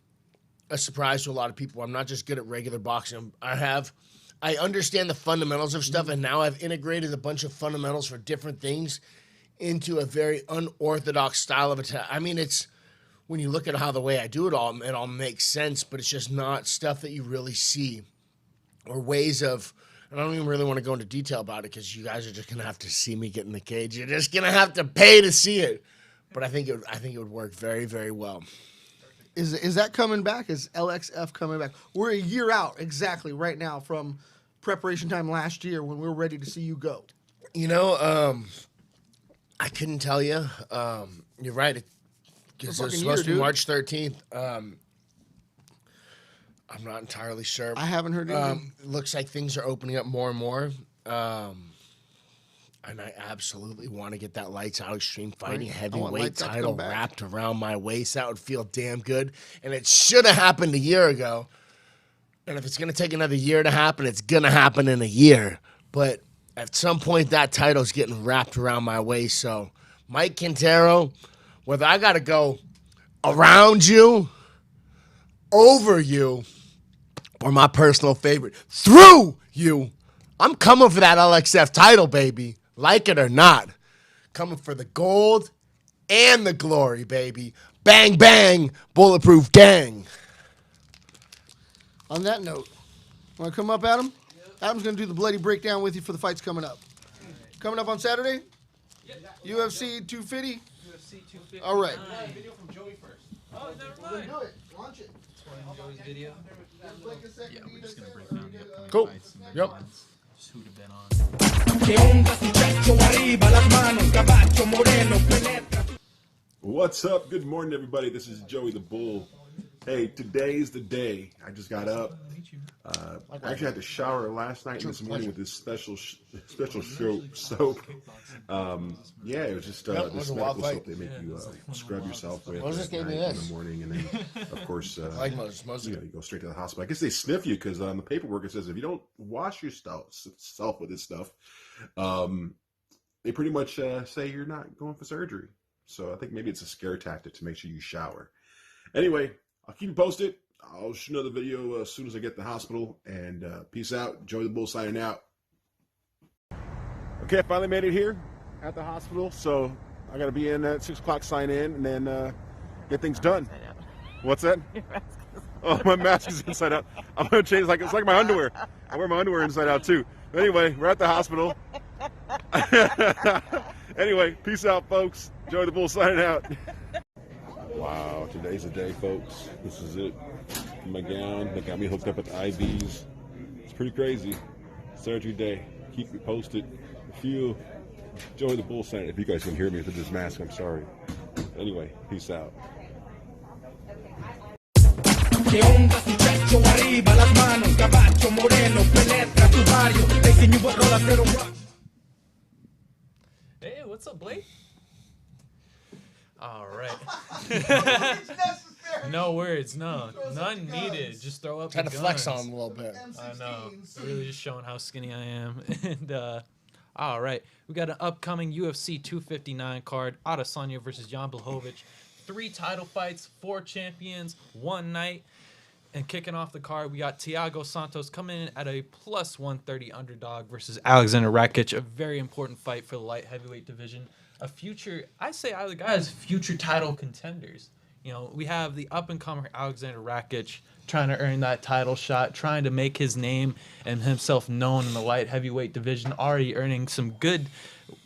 a surprise to a lot of people. I'm not just good at regular boxing. I understand the fundamentals of stuff, and now I've integrated a bunch of fundamentals for different things into a very unorthodox style of attack. I mean, it's, when you look at how the way I do it all makes sense, but it's just not stuff that you really see, or ways of, and I don't even really want to go into detail about it, because you guys are just going to have to see me get in the cage. You're just going to have to pay to see it. But I think it would work very, very well. Is that coming back? Is LXF coming back? We're a year out exactly right now from preparation time last year when we were ready to see you go. You know, I couldn't tell you. You're right. It's supposed to be March 13th. I'm not entirely sure. I haven't heard anything. It looks like things are opening up more and more. And I absolutely want to get that Lights Out Extreme Fighting heavyweight title wrapped around my waist. That would feel damn good. And it should have happened a year ago. And if it's going to take another year to happen, it's going to happen in a year. But at some point, that title's getting wrapped around my waist. So, Mike Quintero, whether I got to go around you, over you, or my personal favorite, through you, I'm coming for that LXF title, baby. Like it or not. Coming for the gold and the glory, baby. Bang, bang, bulletproof gang. On that note, want to come up, Adam? Yep. Adam's going to do the bloody breakdown with you for the fights coming up. Right. Coming up on Saturday? Yep. UFC 250? UFC 250. All right. Video from Joey first. Oh, never mind. Do it. Launch it. Joey's video. Yeah, we're just going to break down the upcoming Cool. fights and Yep. just who'd have been on. What's up? Good morning, everybody. This is Joey the Bull. Hey, today's the day. I just got up. I actually had to shower last night and this morning with this special soap. Yeah, it was just this medical soap they make you scrub yourself with Moses gave me in this. the morning, and then of course Like Moses. you go straight to the hospital. I guess they sniff you because on the paperwork it says if you don't wash yourself with this stuff, they pretty much say you're not going for surgery. So I think maybe it's a scare tactic to make sure you shower. Anyway, I'll keep you posted. I'll shoot another video as soon as I get to the hospital. And peace out. Joey the Bull signing out. Okay, I finally made it here at the hospital. So I got to be in at 6 o'clock, sign in, and then get things done. What's that? Oh, my mask is inside out. I'm going to change. It's like my underwear. I wear my underwear inside out, too. Anyway, we're at the hospital. Anyway, peace out, folks. Joey the Bull signing out. Wow, today's the day, folks. This is it. My gown. They got me hooked up with IVs. It's pretty crazy. Surgery day. Keep me posted. Joey the Bull signing. If you guys can hear me through this mask, I'm sorry. Anyway, peace out. ¿Qué onda tu chacho arriba las manos, caballo moreno, penetra tu barrio, taking you a roller pero rock. Hey, what's up, Blake? All right. No words, no. None needed. Just throw up Trying the to guns. flex on him a little bit. I know. Really just showing how skinny I am. And, all right. We got an upcoming UFC 259 card. Adesanya versus Jan Blachowicz. 3 title fights, 4 champions, 1 night. And kicking off the card, we got Thiago Santos coming in at a plus 130 underdog versus Alexander Rakic. A very important fight for the light heavyweight division. A future, I say either guys, future title contenders. You know, we have the up-and-comer Alexander Rakic trying to earn that title shot, trying to make his name and himself known in the light heavyweight division, already earning some good,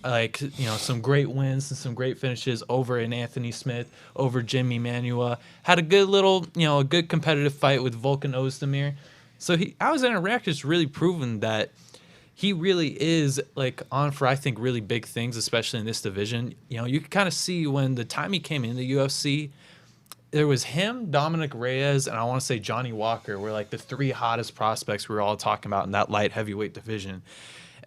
some great wins and some great finishes over in Anthony Smith, over Jimmy Manuwa. Had a good little, a good competitive fight with Volkan Ozdemir. So Alexander Rakic has really proven that he really is on for, I think, really big things, especially in this division. You can kind of see when the time he came in the UFC, there was him, Dominic Reyes, and I want to say Johnny Walker were the 3 hottest prospects we were all talking about in that light heavyweight division.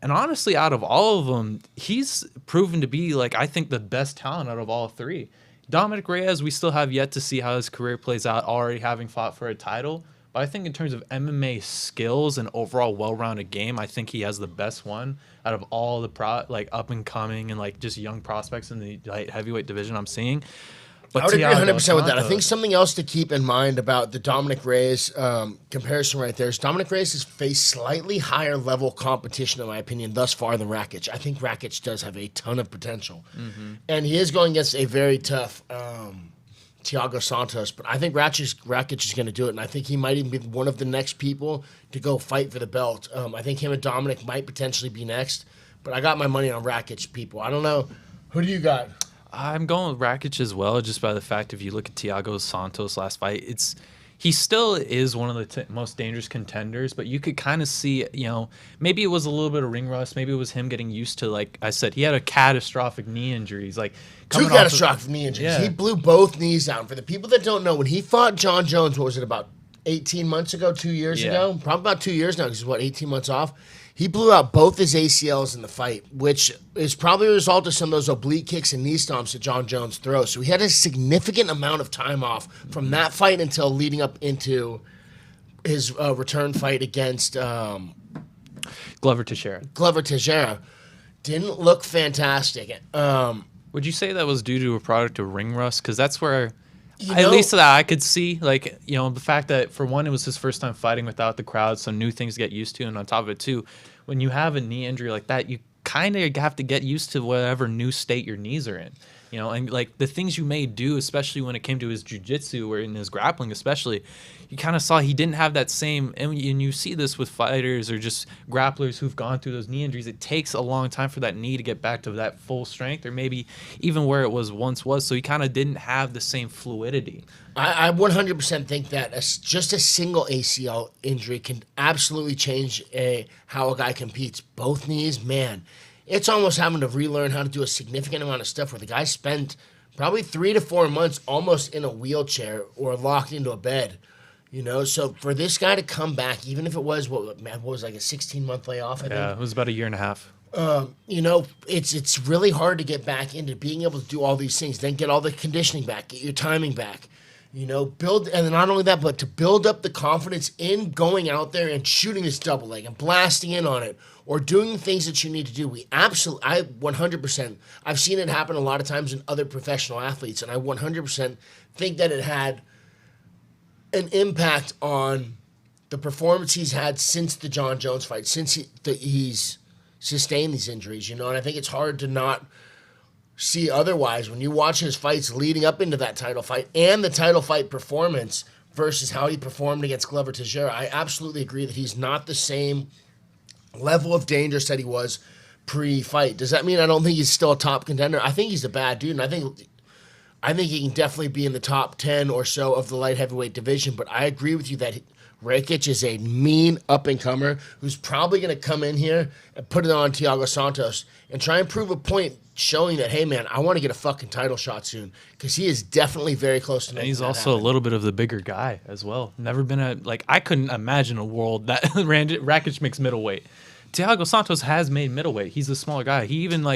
And honestly, out of all of them, he's proven to be, I think, the best talent out of all 3. Dominic Reyes, we still have yet to see how his career plays out, already having fought for a title. But I think in terms of MMA skills and overall well-rounded game, I think he has the best one out of all the up-and-coming and just young prospects in the light heavyweight division I'm seeing. But I would agree Thiago 100% with that. I Santos- think something else to keep in mind about the Dominic Reyes comparison right there is Dominic Reyes has faced slightly higher level competition, in my opinion, thus far than Rakic. I think Rakic does have a ton of potential. Mm-hmm. And he is going against a very tough Thiago Santos. But I think Rakic is going to do it, and I think he might even be one of the next people to go fight for the belt. I think him and Dominic might potentially be next. But I got my money on Rakic, people. I don't know. Who do you got? I'm going with Rakic as well, just by the fact if you look at Thiago Santos' last fight, he still is one of the most dangerous contenders, but you could kind of see, maybe it was a little bit of ring rust, maybe it was him getting used to, like I said, he had a catastrophic knee injuries, 2 catastrophic knee injuries. Yeah. He blew both knees out. For the people that don't know, when he fought John Jones, what was it, about 18 months ago, 2 years ago? Probably about 2 years now, because he's, 18 months off? He blew out both his ACLs in the fight, which is probably a result of some of those oblique kicks and knee stomps that John Jones throws. So he had a significant amount of time off from that fight until leading up into his return fight against Glover Teixeira. Didn't look fantastic. Would you say that was due to a product of ring rust? Because that's where... at least that I could see, the fact that, for one, it was his first time fighting without the crowd, so new things to get used to. And on top of it, too, when you have a knee injury like that, you kind of have to get used to whatever new state your knees are in. And the things you may do, especially when it came to his jiu-jitsu or in his grappling especially, you kind of saw he didn't have that same, and you see this with fighters or just grapplers who've gone through those knee injuries. It takes a long time for that knee to get back to that full strength or maybe even where it once was. So he kind of didn't have the same fluidity. I 100% think that just a single ACL injury can absolutely change how a guy competes. Both knees, man. It's almost having to relearn how to do a significant amount of stuff where the guy spent probably 3 to 4 months almost in a wheelchair or locked into a bed, So for this guy to come back, even if it was, what was a 16-month layoff, I think? Yeah, it was about a year and a half. It's really hard to get back into being able to do all these things, then get all the conditioning back, get your timing back. Build, and then not only that, but to build up the confidence in going out there and shooting this double leg and blasting in on it or doing the things that you need to do. I 100%, I've seen it happen a lot of times in other professional athletes, and I 100% think that it an impact on the performance he's had since the John Jones fight, since he's sustained these injuries, and I think it's hard to not see otherwise when you watch his fights leading up into that title fight and the title fight performance versus how he performed against Glover Teixeira. I absolutely agree that he's not the same level of danger that he was pre-fight. Does that mean I don't think he's still a top contender? I think he's a bad dude, and I think he can definitely be in the top 10 or so of the light heavyweight division, but I agree with you that Rakic is a mean up-and-comer who's probably going to come in here and put it on Thiago Santos and try and prove a point showing that, hey, man, I want to get a fucking title shot soon, because he is definitely very close to making And he's that also happen. a little bit of the bigger guy as well. Never been I couldn't imagine a world that Rakic makes middleweight. Thiago Santos has made middleweight. He's a smaller guy. He even,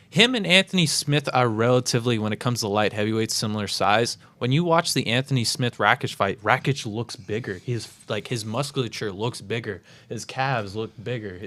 him and Anthony Smith are relatively, when it comes to light heavyweight, similar size. When you watch the Anthony Smith-Rakic fight, Rakic looks bigger. His musculature looks bigger. His calves look bigger.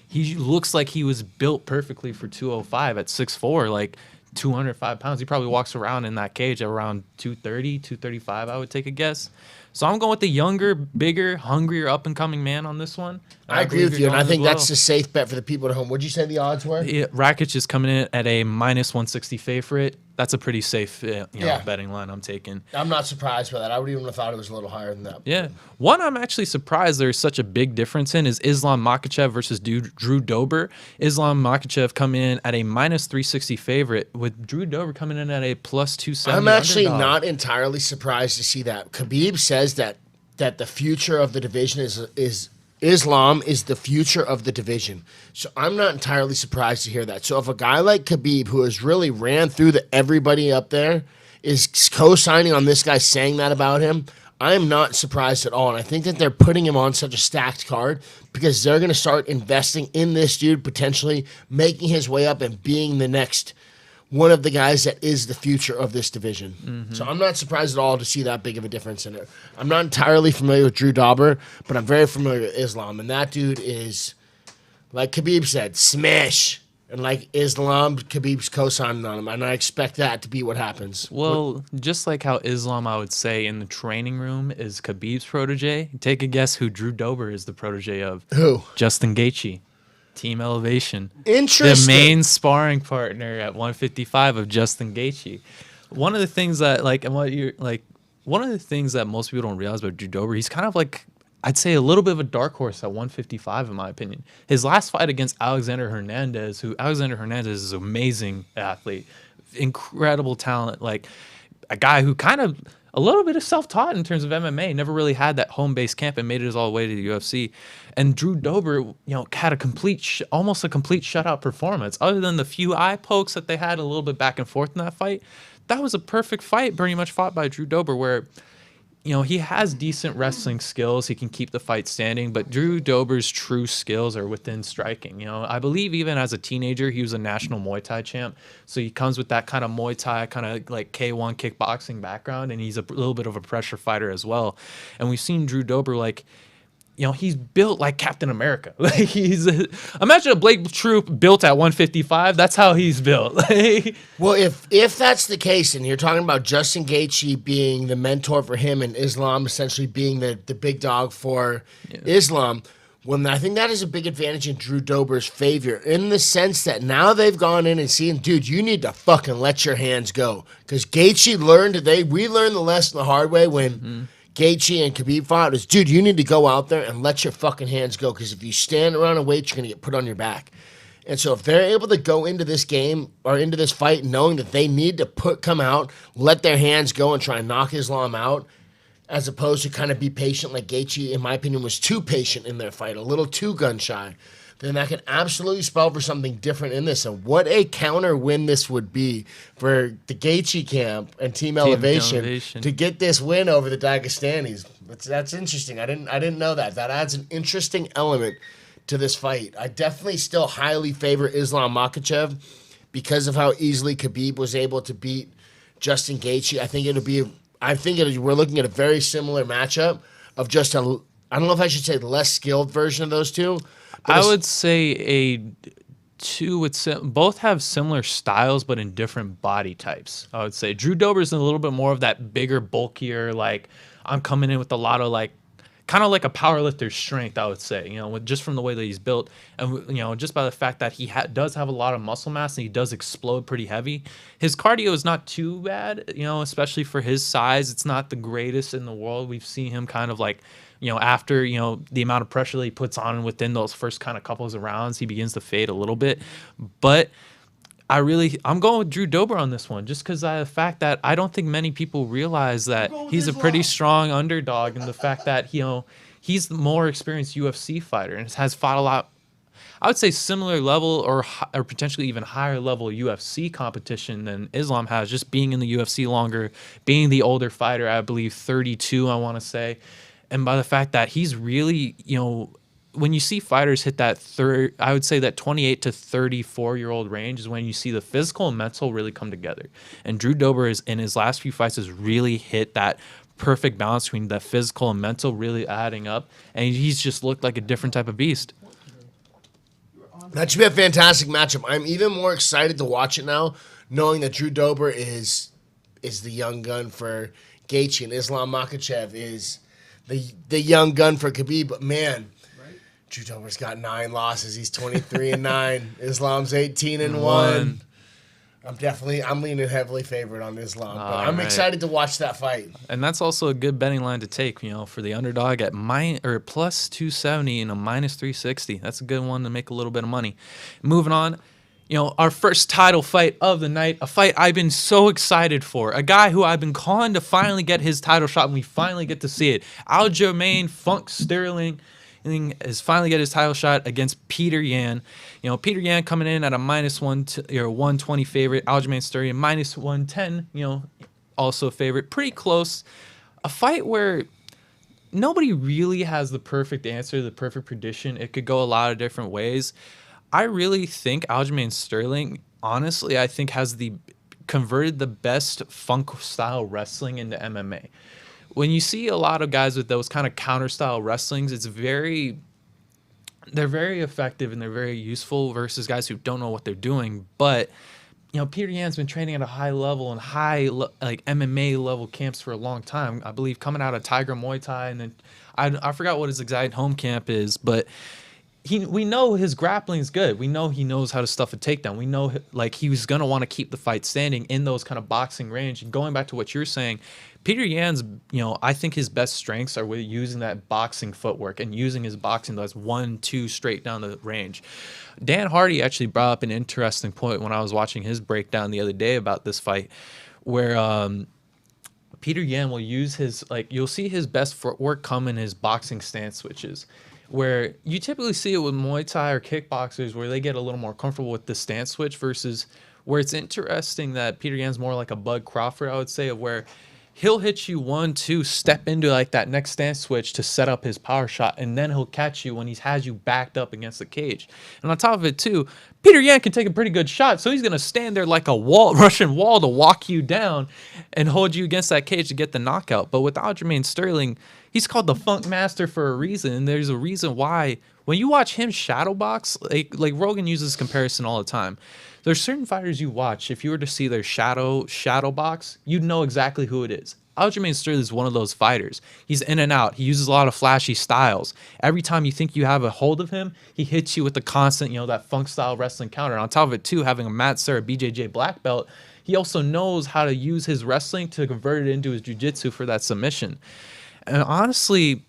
He looks like he was built perfectly for 205 at 6'4", 205 pounds. He probably walks around in that cage at around 230, 235, I would take a guess. So I'm going with the younger, bigger, hungrier, up-and-coming man on this one. I agree with you, and I think that's the a safe bet for the people at home. What did you say the odds were? Rakic is coming in at a minus 160 favorite. That's a pretty safe betting line I'm taking. I'm not surprised by that. I would even have thought it was a little higher than that. Yeah. One I'm actually surprised there's such a big difference in is Islam Makhachev versus Drew Dober. Islam Makhachev coming in at a minus 360 favorite, with Drew Dober coming in at a plus 270 I'm actually underdog. not entirely surprised to see that. Khabib says that the future of the division is Islam is the future of the division. So I'm not entirely surprised to hear that. So if a guy like Khabib, who has really ran through everybody up there, is co-signing on this guy saying that about him, I am not surprised at all. And I think that they're putting him on such a stacked card because they're going to start investing in this dude, potentially making his way up and being the next one of the guys that is the future of this division. Mm-hmm. So I'm not surprised at all to see that big of a difference in it. I'm not entirely familiar with Drew Dober, but I'm very familiar with Islam. And that dude is, like Khabib said, smash. And like Islam, Khabib's co-signing on him. And I expect that to be what happens. Well, just like how Islam, I would say, in the training room is Khabib's protege, take a guess who Drew Dober is the protege of. Who? Justin Gaethje. Team Elevation. Interesting. The main sparring partner at 155 of Justin Gaethje. One of the things that one of the things that most people don't realize about Drew Dober, he's kind of I'd say a little bit of a dark horse at 155 in my opinion. His last fight against Alexander Hernandez is an amazing athlete, incredible talent, a guy who kind of a little bit of self-taught in terms of MMA, never really had that home-based camp and made it all the way to the UFC. And Drew Dober, had a almost a complete shutout performance. Other than the few eye pokes that they had a little bit back and forth in that fight, that was a perfect fight, pretty much fought by Drew Dober, where he has decent wrestling skills. He can keep the fight standing, but Drew Dober's true skills are within striking. I believe even as a teenager, he was a national Muay Thai champ. So he comes with that kind of Muay Thai, kind of like K1 kickboxing background, and he's a little bit of a pressure fighter as well. And we've seen Drew Dober, he's built like Captain America. Imagine a Blake Troop built at 155. That's how he's built. Well, if that's the case, and you're talking about Justin Gaethje being the mentor for him and Islam essentially being the big dog for Islam, well, I think that is a big advantage in Drew Dober's favor in the sense that now they've gone in and seen, dude, you need to fucking let your hands go. Because Gaethje we learned the lesson the hard way when Gaethje and Khabib fought is, dude, you need to go out there and let your fucking hands go, because if you stand around and wait, you're going to get put on your back. And so if they're able to go into this game or into this fight knowing that they need to come out, let their hands go and try and knock Islam out, as opposed to kind of be patient like Gaethje, in my opinion, was too patient in their fight, a little too gun-shy, then that could absolutely spell for something different in this. And what a counter win this would be for the Gaethje camp and Team Elevation to get this win over the Dagestanis. That's interesting. I didn't know that. That adds an interesting element to this fight. I definitely still highly favor Islam Makhachev because of how easily Khabib was able to beat Justin Gaethje. I think we're looking at a very similar matchup of just I don't know if I should say the less skilled version of those two. I would say both have similar styles, but in different body types. I would say Drew Dober's a little bit more of that bigger, bulkier, I'm coming in with a lot of like, kind of like a powerlifter's strength, I would say, just from the way that he's built, and just by the fact that he does have a lot of muscle mass and he does explode pretty heavy. His cardio is not too bad, especially for his size. It's not the greatest in the world. We've seen him kind of like, after the amount of pressure that he puts on within those first kind of couples of rounds, he begins to fade a little bit, but I'm going with Drew Dober on this one, just because of the fact that I don't think many people realize that he's a pretty strong underdog, and the fact that he's the more experienced UFC fighter and has fought a lot. I would say similar level or potentially even higher level UFC competition than Islam has, just being in the UFC longer, being the older fighter. I believe 32, I want to say, and by the fact that he's really when you see fighters hit that I would say that 28 to 34-year-old range is when you see the physical and mental really come together. And Drew Dober in his last few fights has really hit that perfect balance between the physical and mental really adding up. And he's just looked like a different type of beast. That should be a fantastic matchup. I'm even more excited to watch it now, knowing that Drew Dober is the young gun for Gaethje and Islam Makhachev is the young gun for Khabib. But man, Drew Dober's got 9 losses. He's 23-9. Islam's 18-1. I'm leaning heavily favored on Islam, but I'm excited to watch that fight. And that's also a good betting line to take, for the underdog at plus 270 and a minus 360. That's a good one to make a little bit of money. Moving on, our first title fight of the night, a fight I've been so excited for, a guy who I've been calling to finally get his title shot, and we finally get to see it. Aljamain Funk Sterling is finally get his title shot against Peter Yan. Peter Yan coming in at a minus 120 favorite. Aljamain Sterling minus 110. Also favorite. Pretty close. A fight where nobody really has the perfect answer, the perfect prediction. It could go a lot of different ways. I really think Aljamain Sterling, honestly, I think has converted the best funk style wrestling into MMA. When you see a lot of guys with those kind of counter style wrestlings, they're very effective and they're very useful versus guys who don't know what they're doing. But Peter Yan's been training at a high level and like MMA level camps for a long time. I believe coming out of Tiger Muay Thai, and then I forgot what his exact home camp is, but we know his grappling is good. We know he knows how to stuff a takedown. We know like he was gonna want to keep the fight standing in those kind of boxing range. And going back to what you're saying, Peter Yan's, I think his best strengths are with using that boxing footwork and using his boxing that's 1-2 straight down the range. Dan Hardy actually brought up an interesting point when I was watching his breakdown the other day about this fight, where Peter Yan will use you'll see his best footwork come in his boxing stance switches, where you typically see it with Muay Thai or kickboxers where they get a little more comfortable with the stance switch, versus where it's interesting that Peter Yan's more like a Bud Crawford, I would say, of where he'll hit you 1-2, step into like that next stance switch to set up his power shot, and then he'll catch you when he has you backed up against the cage. And on top of it too, Peter Yan can take a pretty good shot, so he's gonna stand there like a Russian wall to walk you down and hold you against that cage to get the knockout. But with Aljamain Sterling, he's called the Funk Master for a reason, and there's a reason why. When you watch him shadow box, like Rogan uses comparison all the time. There's certain fighters you watch, if you were to see their shadow box, you'd know exactly who it is. Aljamain Sterling is one of those fighters. He's in and out. He uses a lot of flashy styles. Every time you think you have a hold of him, he hits you with the constant, that funk style wrestling counter. And on top of it too, having a Matt Serra BJJ black belt, he also knows how to use his wrestling to convert it into his jiu-jitsu for that submission. And honestly,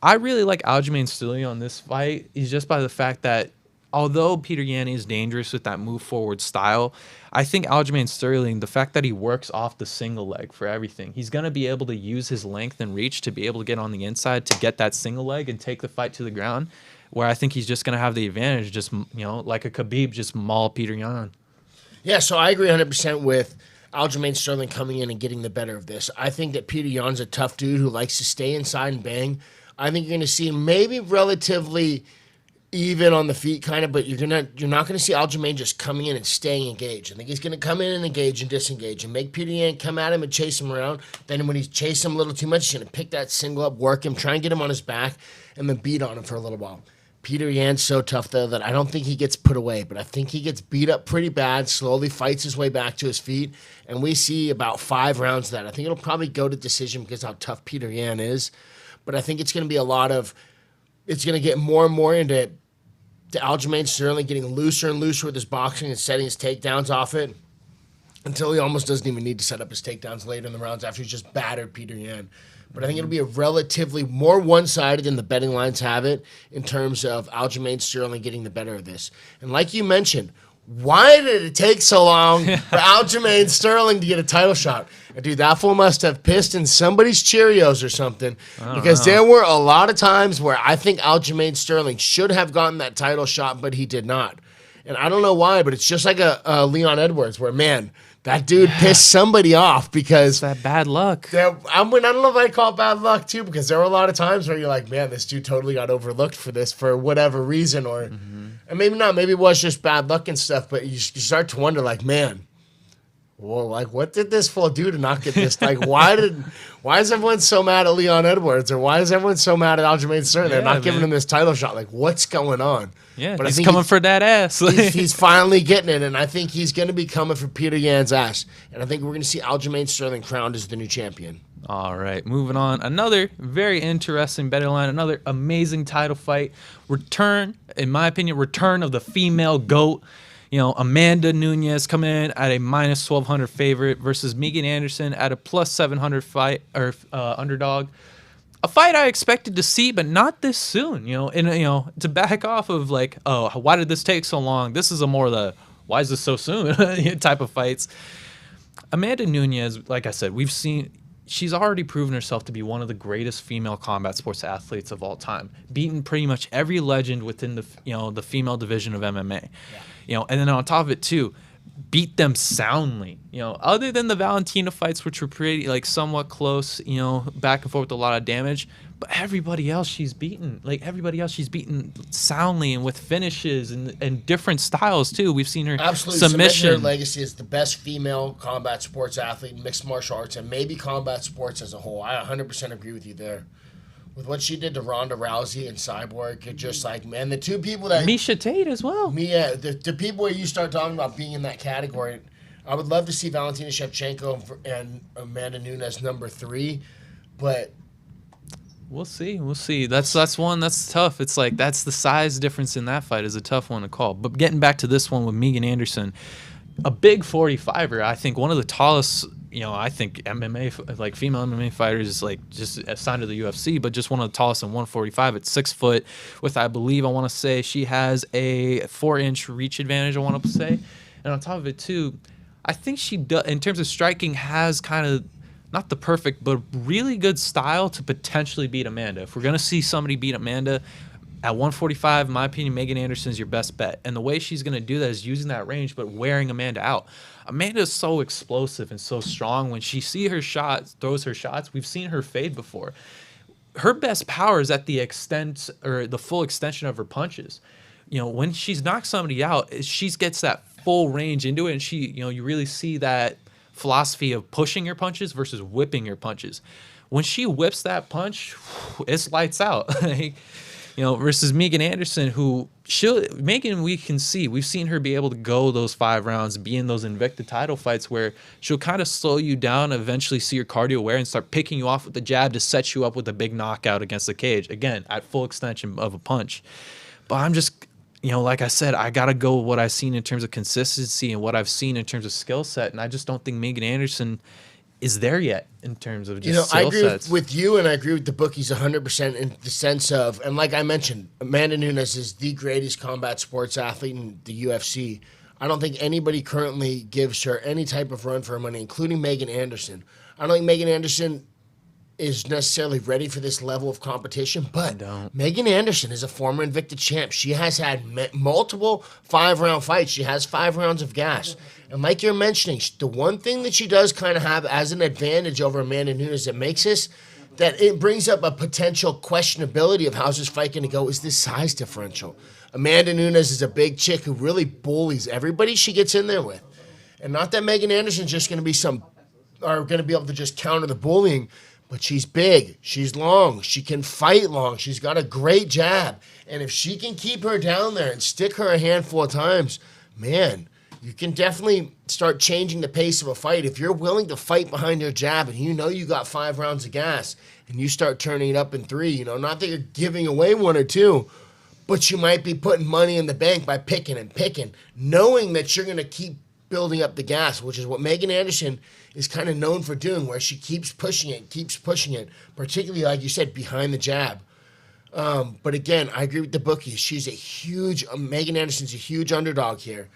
I really like Aljamain Sterling on this fight. Is just by the fact that although Peter Yan is dangerous with that move forward style, I think Aljamain Sterling, the fact that he works off the single leg for everything, he's going to be able to use his length and reach to be able to get on the inside to get that single leg and take the fight to the ground, where I think he's just going to have the advantage, just, like a Khabib, just maul Peter Yan. Yeah, so I agree 100% with Aljamain Sterling coming in and getting the better of this. I think that Peter Yan's a tough dude who likes to stay inside and bang. I think you're going to see maybe relatively even on the feet, kind of, but you're not going to see Aljamain just coming in and staying engaged. I think he's going to come in and engage and disengage and make Peter Yan come at him and chase him around. Then when he's chasing him a little too much, he's going to pick that single up, work him, try and get him on his back, and then beat on him for a little while. Peter Yan's so tough, though, that I don't think he gets put away, but I think he gets beat up pretty bad, slowly fights his way back to his feet, and we see about 5 rounds of that. I think it'll probably go to decision because how tough Peter Yan is, but I think it's going to be it's going to get more and more into Aljamain Sterling getting looser and looser with his boxing and setting his takedowns off it until he almost doesn't even need to set up his takedowns later in the rounds after he's just battered Peter Yan. But I think it'll be a relatively more one-sided than the betting lines have it in terms of Aljamain Sterling getting the better of this. And like you mentioned, why did it take so long for Aljamain Sterling to get a title shot? And dude, that fool must have pissed in somebody's Cheerios or something, because there were a lot of times where I think Aljamain Sterling should have gotten that title shot, but he did not. And I don't know why, but it's just like a Leon Edwards where, man, that dude pissed somebody off because That bad luck. I don't know if I'd call it bad luck too, because there were a lot of times where you're like, man, this dude totally got overlooked for this for whatever reason, or and maybe not, maybe it was just bad luck and stuff. But you start to wonder, like, man, well, like, what did this fool do to not get this? Like, why is everyone so mad at Leon Edwards, or why is everyone so mad at Aljamain Sterling? They're not giving him this title shot. Like, what's going on? Yeah, but he's coming for that ass. he's finally getting it, and I think he's going to be coming for Peter Yan's ass. And I think we're going to see Aljamain Sterling crowned as the new champion. All right, moving on. Another very interesting betting line. Another amazing title fight. Return, in my opinion, return of the female GOAT. You know, Amanda Nunes coming in at a minus 1,200 favorite versus Megan Anderson at a plus 700 fight or underdog. A fight I expected to see, but not this soon. You know, and to back off of like, oh, why did this take so long? This is a more the why is this so soon type of fights. Amanda Nunes, like I said, we've seen. She's already proven herself to be one of the greatest female combat sports athletes of all time, beaten pretty much every legend within the female division of MMA. Yeah. And then on top of it too, beat them soundly. Other than the Valentina fights, which were pretty like somewhat close, back and forth with a lot of damage. But everybody else she's beaten soundly and with finishes and different styles too. We've seen her absolutely submission. Her legacy is the best female combat sports athlete in mixed martial arts and maybe combat sports as a whole. I 100% agree with you there. With what she did to Ronda Rousey and Cyborg, it just like, man, the two people that Misha Tate as well. The people where you start talking about being in that category, I would love to see Valentina Shevchenko and Amanda Nunes number 3, but we'll see. That's one that's tough. It's like that's the size difference in that fight is a tough one to call. But getting back to this one with Megan Anderson, a big 45er. I think one of the tallest. I think MMA, like female MMA fighters, is like just assigned to the UFC, but just one of the tallest in 145 at 6 foot. With I want to say she has a 4-inch reach advantage. I want to say, and on top of it too, I think she does in terms of striking has kind of. Not the perfect, but really good style to potentially beat Amanda. If we're going to see somebody beat Amanda at 145, in my opinion, Megan Anderson is your best bet. And the way she's going to do that is using that range, but wearing Amanda out. Amanda is so explosive and so strong. When she throws her shots, we've seen her fade before. Her best power is at the extent or the full extension of her punches. When she's knocked somebody out, she gets that full range into it, and you really see that philosophy of pushing your punches versus whipping your punches. When she whips that punch, it's lights out. Versus Megan Anderson, we've seen her be able to go those 5 rounds, be in those Invicta title fights where she'll kind of slow you down, eventually see your cardio wear and start picking you off with the jab to set you up with a big knockout against the cage. Again, at full extension of a punch. But I'm just, like I said, I got to go with what I've seen in terms of consistency and what I've seen in terms of skill set. And I just don't think Megan Anderson is there yet in terms of just skill sets. I agree with you, and I agree with the bookies 100% in the sense of, and like I mentioned, Amanda Nunes is the greatest combat sports athlete in the UFC. I don't think anybody currently gives her any type of run for her money, including Megan Anderson. I don't think Megan Anderson is necessarily ready for this level of competition, but Megan Anderson is a former Invicta champ. She has had multiple 5-round fights. She has 5 rounds of gas. And like you're mentioning, the one thing that she does kind of have as an advantage over Amanda Nunes that makes this, that it brings up a potential questionability of how's this fight going to go, is this size differential. Amanda Nunes is a big chick who really bullies everybody she gets in there with. And not that Megan Anderson's just going to be going to be able to just counter the bullying, but she's big, she's long, she can fight long, she's got a great jab. And if she can keep her down there and stick her a handful of times, man, you can definitely start changing the pace of a fight. If you're willing to fight behind your jab and you know you got 5 rounds of gas and you start turning it up in 3, you know, not that you're giving away 1 or 2, but you might be putting money in the bank by picking and picking, knowing that you're going to keep building up the gas, which is what Megan Anderson is kind of known for doing, where she keeps pushing it, particularly, like you said, behind the jab. But again, I agree with the bookies. She's a huge, Megan Anderson's a huge underdog here.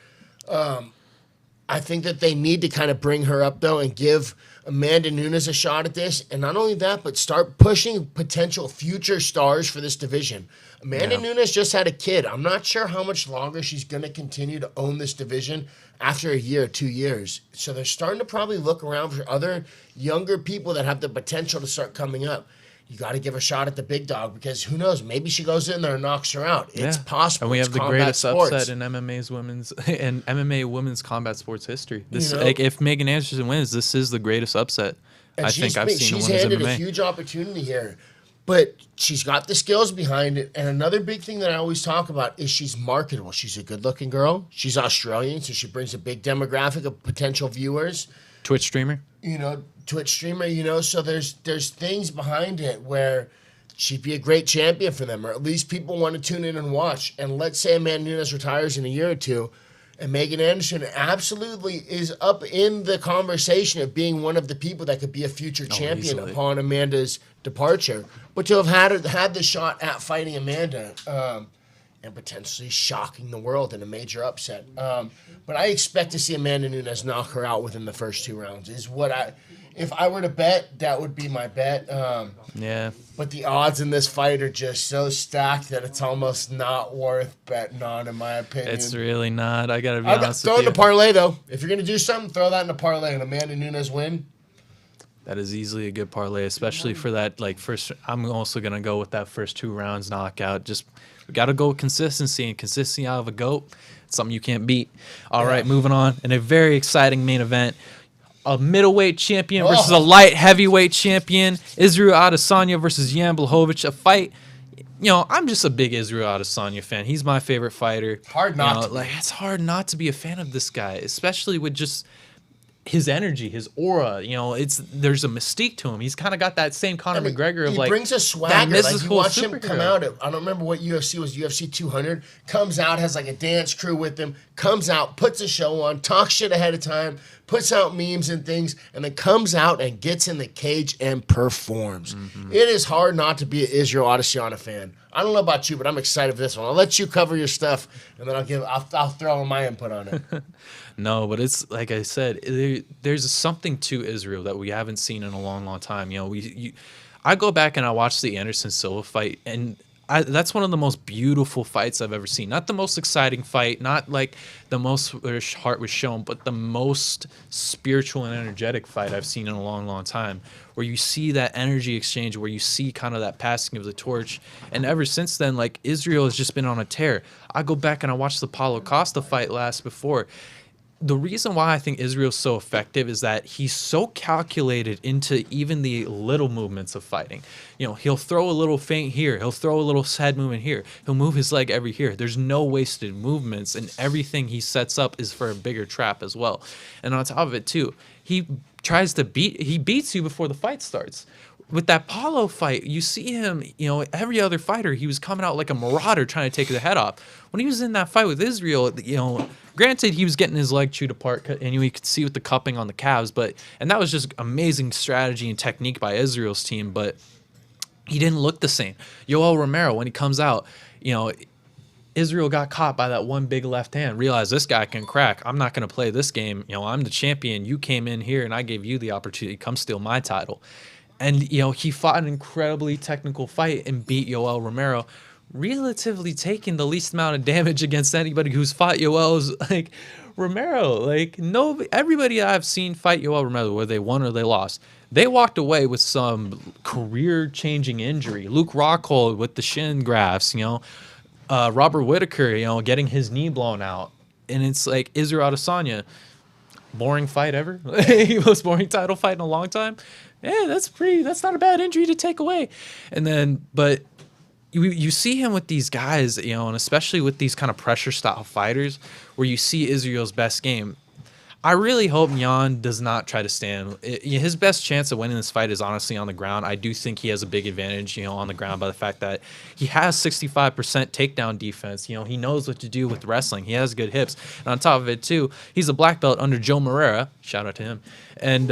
I think that they need to kind of bring her up, though, and give Amanda Nunes a shot at this. And not only that, but start pushing potential future stars for this division. Amanda Nunes just had a kid. I'm not sure how much longer she's going to continue to own this division after a year or 2 years. So they're starting to probably look around for other younger people that have the potential to start coming up. You got to give a shot at the big dog, because who knows? Maybe she goes in there and knocks her out. It's possible. And we It's have the combat greatest sports. upset in MMA women's combat sports history. This, You know? like, if Megan Anderson wins, this is the greatest upset And I think I've seen in she's women's handed MMA. a huge opportunity here, but she's got the skills behind it. And another big thing that I always talk about is she's marketable. She's a good-looking girl. She's Australian, so she brings a big demographic of potential viewers. Twitch streamer. You know, Twitch streamer. You know, so there's things behind it where she'd be a great champion for them, or at least people want to tune in and watch. And let's say Amanda Nunes retires in a year or 2, and Megan Anderson absolutely is up in the conversation of being one of the people that could be a future champion easily. upon Amanda's departure. But to have had the shot at fighting Amanda and potentially shocking the world in a major upset. But I expect to see Amanda Nunes knock her out within the first 2 rounds. If I were to bet, that would be my bet. Yeah. But the odds in this fight are just so stacked that it's almost not worth betting on, in my opinion. It's really not. I got to be honest Throw with in you. a parlay, though. If you're going to do something, throw that in a parlay and Amanda Nunes win. That is easily a good parlay, especially for that, like, first. I'm also going to go with that first 2 rounds knockout. Just, we got to go with consistency, and consistency out of a GOAT, it's something you can't beat. All right, moving on. In a very exciting main event, a middleweight champion versus a light heavyweight champion. Israel Adesanya versus Jan Blachowicz. A fight, you know, I'm just a big Israel Adesanya fan. He's my favorite fighter. Hard not to be. Like, it's hard not to be a fan of this guy, especially with just his energy, his aura. You know, there's a mystique to him. He's kind of got that same Conor McGregor of, he like, brings a that swagger. Like, you mystical watch him come superhero. out. I don't remember what UFC was. UFC 200 comes out, has like a dance crew with him. Comes out, puts a show on, talks shit ahead of time, puts out memes and things, and then comes out and gets in the cage and performs. Mm-hmm. It is hard not to be an Israel Adesanya fan. I don't know about you, but I'm excited for this one. I'll let you cover your stuff, and then I'll throw in my input on it. No, but it's like I said, there's something to Israel that we haven't seen in a long, long time. You know, I go back and I watch the Anderson Silva fight, and that's one of the most beautiful fights I've ever seen. Not the most exciting fight, not like the most where heart was shown, but the most spiritual and energetic fight I've seen in a long, long time. Where you see that energy exchange, where you see kind of that passing of the torch. And ever since then, like, Israel has just been on a tear. I go back and I watched the Paulo Costa fight before. The reason why I think Israel's so effective is that he's so calculated into even the little movements of fighting. You know, he'll throw a little feint here. He'll throw a little head movement here. He'll move his leg every here. There's no wasted movements, and everything he sets up is for a bigger trap as well. And on top of it, too, he beats you before the fight starts. With that Paulo fight, you see him, you know, every other fighter, he was coming out like a marauder trying to take the head off. When he was in that fight with Israel, you know, granted, he was getting his leg chewed apart, and you could see with the cupping on the calves, and that was just amazing strategy and technique by Israel's team, but he didn't look the same. Yoel Romero, when he comes out, you know, Israel got caught by that one big left hand, realized this guy can crack. I'm not going to play this game. You know, I'm the champion. You came in here, and I gave you the opportunity. Come steal my title. And, you know, he fought an incredibly technical fight and beat Yoel Romero, relatively taking the least amount of damage against anybody who's fought Yoel's, like, Romero. Like, everybody I've seen fight Yoel Romero, whether they won or they lost, they walked away with some career-changing injury. Luke Rockhold with the shin grafts, you know, Robert Whittaker, you know, getting his knee blown out. And it's like Israel Adesanya, boring fight ever. Most boring title fight in a long time. That's not a bad injury to take away. And then, but you see him with these guys, and especially with these kind of pressure style fighters, where you see Israel's best game. I really hope Jan does not try to stand. His best chance of winning this fight is honestly on the ground. I do think he has a big advantage, on the ground by the fact that he has 65% takedown defense. He knows what to do with wrestling. He has good hips. And on top of it, too, he's a black belt under Joe Moreira. Shout out to him. And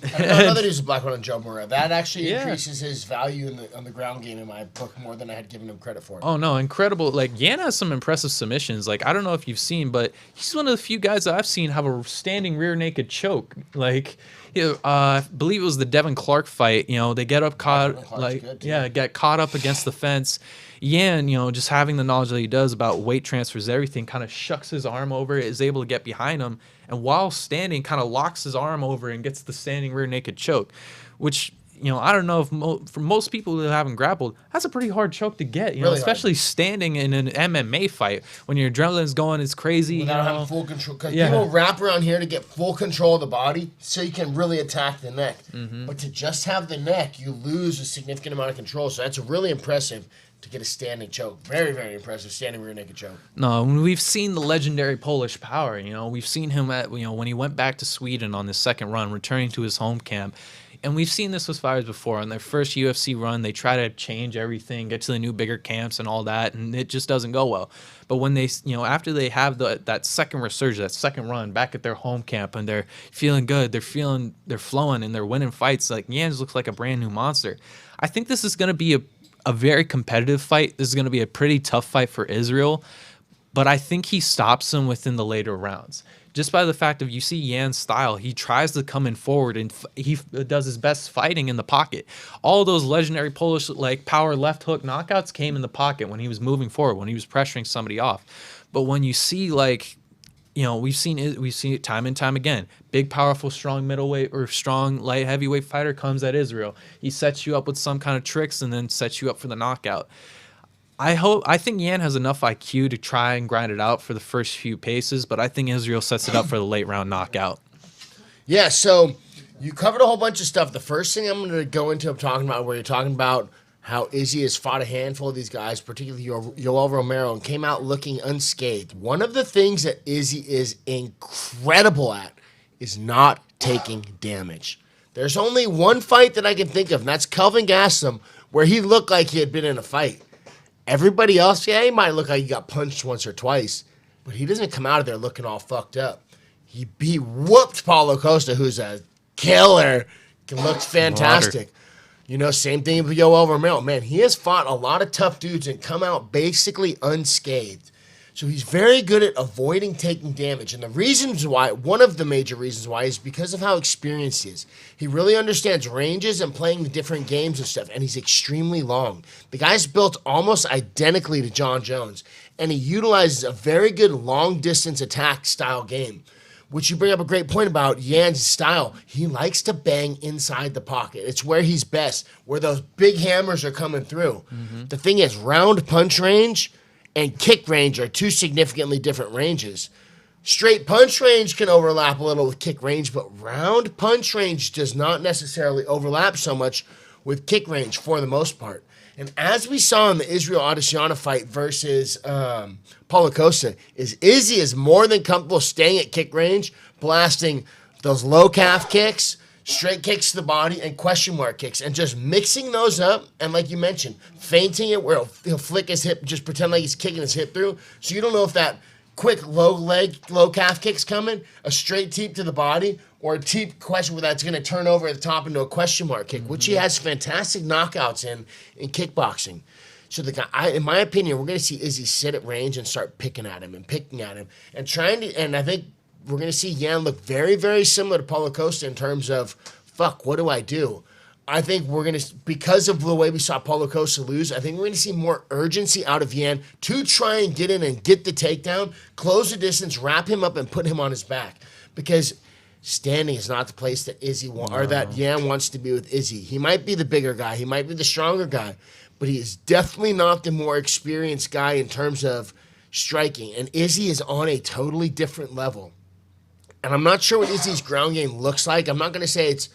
I know that he's a black belt on Joe Moreira. That actually Yeah. increases his value on the ground game in my book more than I had given him credit for. Oh no, incredible! Like Yan has some impressive submissions. Like I don't know if you've seen, but he's one of the few guys that I've seen have a standing rear naked choke. Like, I believe it was the Devin Clark fight. They get up get caught up against the fence. Yan, just having the knowledge that he does about weight transfers, everything, kind of shucks his arm over, is able to get behind him, and while standing, kind of locks his arm over and gets the standing rear naked choke, which. I don't know if for most people who haven't grappled, that's a pretty hard choke to get, Really especially standing in an MMA fight when your adrenaline's going, it's crazy. Without having full control. Because people wrap around here to get full control of the body so you can really attack the neck. Mm-hmm. But to just have the neck, you lose a significant amount of control. So that's really impressive to get a standing choke. Very, very impressive standing rear naked choke. No, we've seen the legendary Polish power. We've seen him at when he went back to Sweden on his second run, returning to his home camp. And we've seen this with fighters before. On their first UFC run, they try to change everything, get to the new, bigger camps and all that, and it just doesn't go well. But when they, after they have that second resurgence, that second run back at their home camp, and they're feeling good, they're flowing, and they're winning fights, like Jans looks like a brand new monster. I think this is going to be a very competitive fight. This is going to be a pretty tough fight for Israel, but I think he stops him within the later rounds. Just by the fact of you see Jan's style, he tries to come in forward and he does his best fighting in the pocket. All those legendary Polish power left hook knockouts came in the pocket when he was moving forward, when he was pressuring somebody off. But when you see we've seen it time and time again. Big, powerful, strong middleweight or strong light heavyweight fighter comes at Israel. He sets you up with some kind of tricks and then sets you up for the knockout. I think Yan has enough IQ to try and grind it out for the first few paces, but I think Israel sets it up for the late round knockout. Yeah, so you covered a whole bunch of stuff. The first thing I'm going to go into, I'm talking about where you're talking about how Izzy has fought a handful of these guys, particularly Yoel Romero, and came out looking unscathed. One of the things that Izzy is incredible at is not taking damage. There's only one fight that I can think of, and that's Kelvin Gastelum, where he looked like he had been in a fight. Everybody else, he might look like he got punched once or twice, but he doesn't come out of there looking all fucked up. He whooped Paulo Costa, who's a killer, looks fantastic. Same thing with Yoel Romero. Man, he has fought a lot of tough dudes and come out basically unscathed. So he's very good at avoiding taking damage. And the reasons why, one of the major reasons why, is because of how experienced he is. He really understands ranges and playing the different games and stuff, and he's extremely long. The guy's built almost identically to John Jones, and he utilizes a very good long-distance attack style game, which you bring up a great point about Jan's style. He likes to bang inside the pocket. It's where he's best, where those big hammers are coming through. Mm-hmm. The thing is, round punch range and kick range are two significantly different ranges. Straight punch range can overlap a little with kick range, but round punch range does not necessarily overlap so much with kick range for the most part. And as we saw in the Israel Adesanya fight versus Paulo Costa, Izzy is more than comfortable staying at kick range, blasting those low calf kicks, straight kicks to the body, and question mark kicks, and just mixing those up, and like you mentioned, feinting it where he'll flick his hip, just pretend like he's kicking his hip through, so you don't know if that quick low calf kick's coming, a straight teep to the body, or a teep question where that's going to turn over at the top into a question mark kick, which he has fantastic knockouts in kickboxing. So the guy, in my opinion, we're going to see Izzy sit at range and start picking at him, and trying to, and I think we're going to see Yan look very, very similar to Paulo Costa in terms of, what do I do? I think we're going to, because of the way we saw Paulo Costa lose, I think we're going to see more urgency out of Yan to try and get in and get the takedown, close the distance, wrap him up, and put him on his back. Because standing is not the place that or that Yan wants to be with Izzy. He might be the bigger guy. He might be the stronger guy. But he is definitely not the more experienced guy in terms of striking. And Izzy is on a totally different level. And I'm not sure what Izzy's ground game looks like. I'm not going to say it's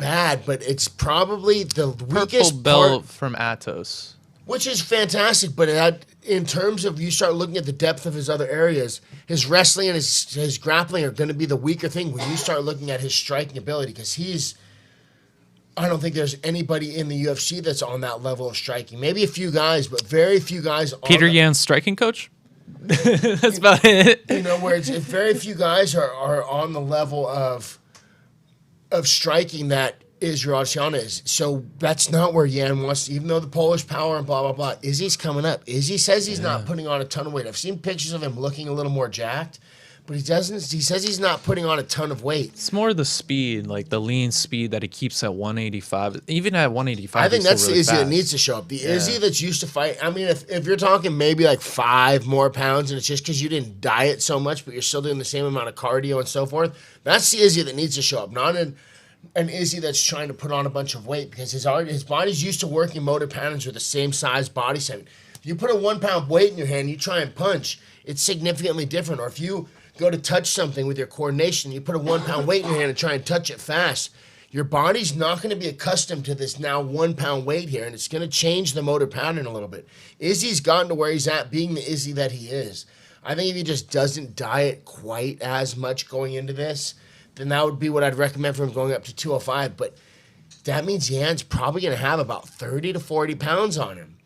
bad, but it's probably the Purple weakest belt part, from Atos. which is fantastic. But in terms of you start looking at the depth of his other areas, his wrestling and his grappling are going to be the weaker thing when you start looking at his striking ability, because I don't think there's anybody in the UFC that's on that level of striking. Maybe a few guys, but very few guys. Peter Yan's striking coach? That's about it. You know, where it's very few guys are on the level of striking that Israel Adesanya is. So that's not where Yan wants to, even though the Polish power and blah, blah, blah. Izzy's coming up. Izzy says he's not putting on a ton of weight. I've seen pictures of him looking a little more jacked, but he says he's not putting on a ton of weight. It's more the speed, like the lean speed that he keeps at 185. Even at 185, I think that's really the Izzy fast. that needs to show up. The Izzy that's used to fight. I mean, if you're talking maybe like 5 more pounds and it's just because you didn't diet so much, but you're still doing the same amount of cardio and so forth, that's the Izzy that needs to show up. Not an Izzy that's trying to put on a bunch of weight, because his body's used to working motor patterns with the same size body segment. If you put a 1 pound weight in your hand, you try and punch, it's significantly different. Or if you go to touch something with your coordination, you put a 1 pound weight in your hand and try and touch it fast, your body's not going to be accustomed to this now 1 pound weight here, and it's going to change the motor pattern a little bit. Izzy's gotten to where he's at being the Izzy that he is. I think if he just doesn't diet quite as much going into this, then that would be what I'd recommend for him going up to 205. But that means Yan's probably going to have about 30 to 40 pounds on him,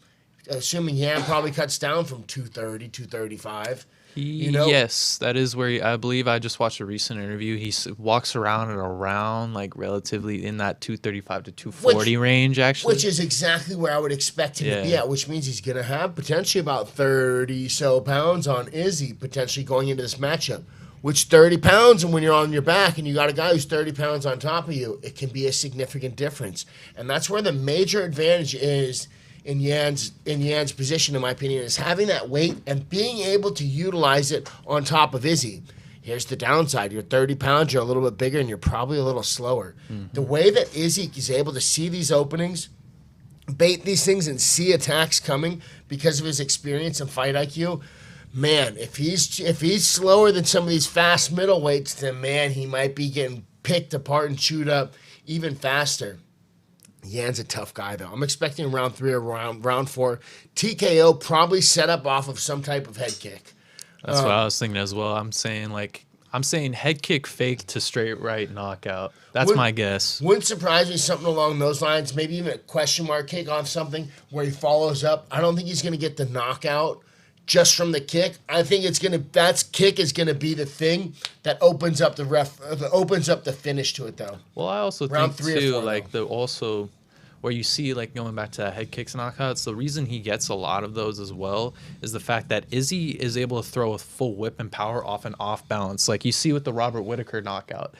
assuming Yan probably cuts down from 230, 235. Yes, that is where I believe I just watched a recent interview. He walks around at around like relatively in that 235 to 240 range, actually. Which is exactly where I would expect him to be at, which means he's going to have potentially about 30 so pounds on Izzy potentially going into this matchup. Which 30 pounds, and when you're on your back and you got a guy who's 30 pounds on top of you, it can be a significant difference. And that's where the major advantage is in Yan's position, in my opinion, is having that weight and being able to utilize it on top of Izzy. Here's the downside. You're 30 pounds, you're a little bit bigger, and you're probably a little slower. Mm-hmm. The way that Izzy is able to see these openings, bait these things, and see attacks coming because of his experience and fight IQ, man, if he's slower than some of these fast middleweights, then, man, he might be getting picked apart and chewed up even faster. Yan's a tough guy, though. I'm expecting round 3 or round 4. TKO probably set up off of some type of head kick. That's what I was thinking as well. I'm saying head kick fake to straight right knockout. That's my guess. Wouldn't surprise me something along those lines. Maybe even a question mark kick off something where he follows up. I don't think he's going to get the knockout just from the kick. I think that kick is gonna be the thing that opens up the finish to it, though. Well, I also think too, like where you see, like, going back to that head kicks knockouts, the reason he gets a lot of those as well is the fact that Izzy is able to throw with full whip and power off and off balance, like you see with the Robert Whittaker knockout.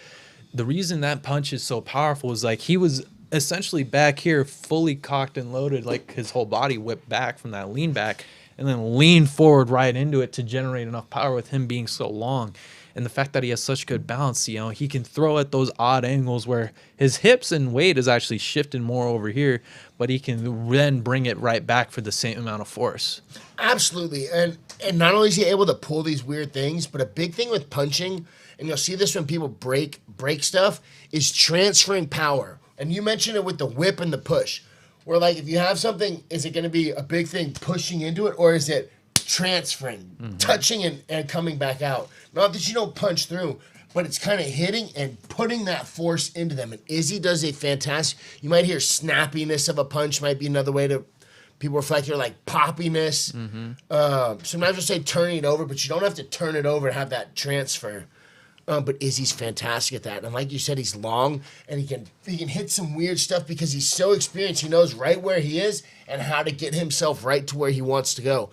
The reason that punch is so powerful is like he was essentially back here fully cocked and loaded, like his whole body whipped back from that lean back, and then lean forward right into it to generate enough power with him being so long. And the fact that he has such good balance, he can throw at those odd angles where his hips and weight is actually shifting more over here, but he can then bring it right back for the same amount of force. Absolutely. And not only is he able to pull these weird things, but a big thing with punching, and you'll see this when people break stuff, is transferring power. And you mentioned it with the whip and the push. Where, like, if you have something, is it going to be a big thing pushing into it, or is it transferring, touching and coming back out? Not that you don't punch through, but it's kind of hitting and putting that force into them. And Izzy does a fantastic, you might hear snappiness of a punch might be another way to, people reflect here, like poppiness. Sometimes we'll say turning it over, but you don't have to turn it over to have that transfer. But Izzy's fantastic at that. And like you said, he's long, and he can hit some weird stuff because he's so experienced. He knows right where he is and how to get himself right to where he wants to go,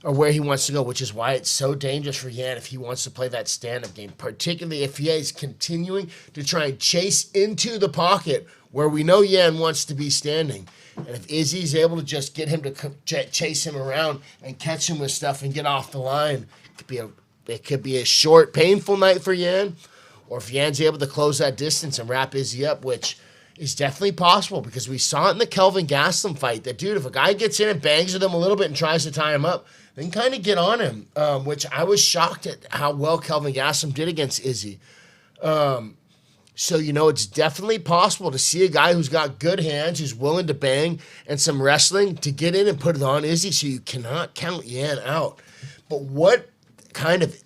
which is why it's so dangerous for Yan if he wants to play that stand-up game, particularly if he is continuing to try and chase into the pocket where we know Yan wants to be standing. And if Izzy's able to just get him to chase him around and catch him with stuff and get off the line, it could be a short, painful night for Yan, or if Yan's able to close that distance and wrap Izzy up, which is definitely possible because we saw it in the Kelvin Gastelum fight that, dude, if a guy gets in and bangs with him a little bit and tries to tie him up, then kind of get on him, which I was shocked at how well Kelvin Gastelum did against Izzy. So, it's definitely possible to see a guy who's got good hands, who's willing to bang, and some wrestling to get in and put it on Izzy, so you cannot count Yan out. But what kind of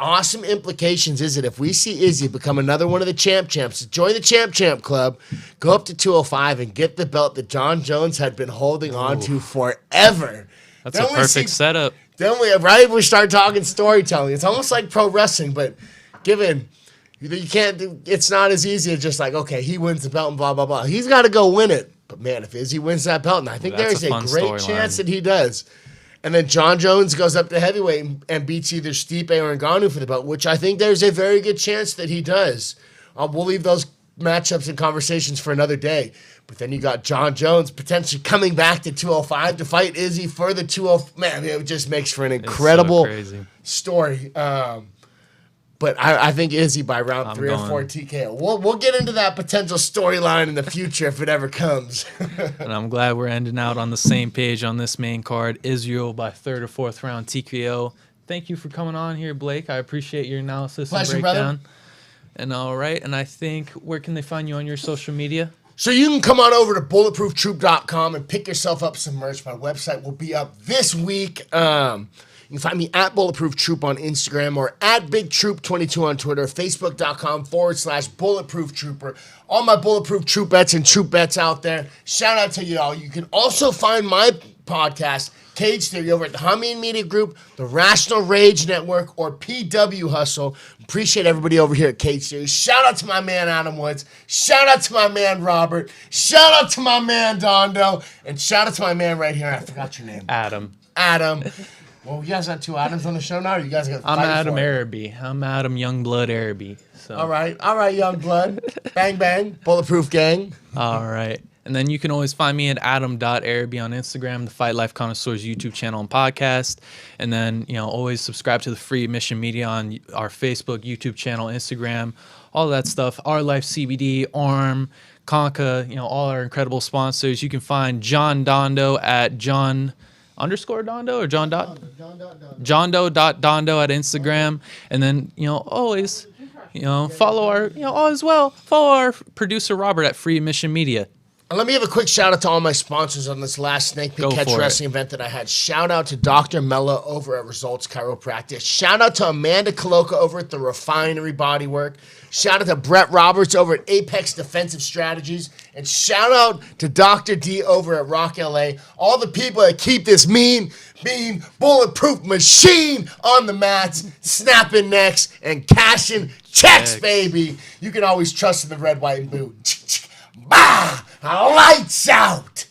awesome implications is it if we see Izzy become another one of the champs, join the champ club, go up to 205, and get the belt that John Jones had been holding on to forever? That's a perfect setup. Then we start talking storytelling. It's almost like pro wrestling, but given you can't do, it's not as easy as just like, okay, he wins the belt and blah, blah, blah. He's got to go win it. But man, if Izzy wins that belt, and I think there's a great chance that he does. And then John Jones goes up to heavyweight and beats either Stipe or Ngannou for the belt, which I think there's a very good chance that he does. We'll leave those matchups and conversations for another day. But then you got John Jones potentially coming back to 205 to fight Izzy for the 205. Man, it just makes for an incredible story. But I think Izzy by round 3 or 4 TKO. We'll get into that potential storyline in the future if it ever comes. And I'm glad we're ending out on the same page on this main card. Israel by 3rd or 4th round TKO. Thank you for coming on here, Blake. I appreciate your analysis and breakdown. Brother. And all right, and I think, where can they find you on your social media? So you can come on over to bulletprooftroop.com and pick yourself up some merch. My website will be up this week. You can find me at Bulletproof Troop on Instagram or at BigTroop22 on Twitter, Facebook.com/Bulletproof Trooper. All my Bulletproof Troop bets and Troop bets out there. Shout out to y'all. You can also find my podcast, Cage Theory, over at the Hameen Media Group, the Rational Rage Network, or PW Hustle. Appreciate everybody over here at Cage Theory. Shout out to my man Adam Woods. Shout out to my man Robert. Shout out to my man Dondo. And shout out to my man right here. I forgot your name. Adam. Well, you guys got 2 Adams on the show now, or you guys got I'm Adam Araby. I'm Adam Youngblood Araby. So. All right, Youngblood. Bang, bang. Bulletproof gang. All right. And then you can always find me at adam.araby on Instagram, the Fight Life Connoisseurs YouTube channel and podcast. And then, always subscribe to the Free Admission Media on our Facebook, YouTube channel, Instagram, all that stuff. Our Life CBD, ARM, Conca, all our incredible sponsors. You can find John Dondo at John_Dondo or John.Dondo at Instagram. And then, always, follow follow our producer Robert at Free Admission Media. And let me give a quick shout out to all my sponsors on this last Snake Pit Catch Wrestling event that I had. Shout out to Dr. Mello over at Results Chiropractic. Shout out to Amanda Caloca over at the Refinery Bodywork. Shout out to Brett Roberts over at Apex Defensive Strategies. And shout out to Dr. D over at Rock LA. All the people that keep this mean, bulletproof machine on the mats, snapping necks, and cashing checks, baby. You can always trust in the red, white, and blue. Bah! Lights out!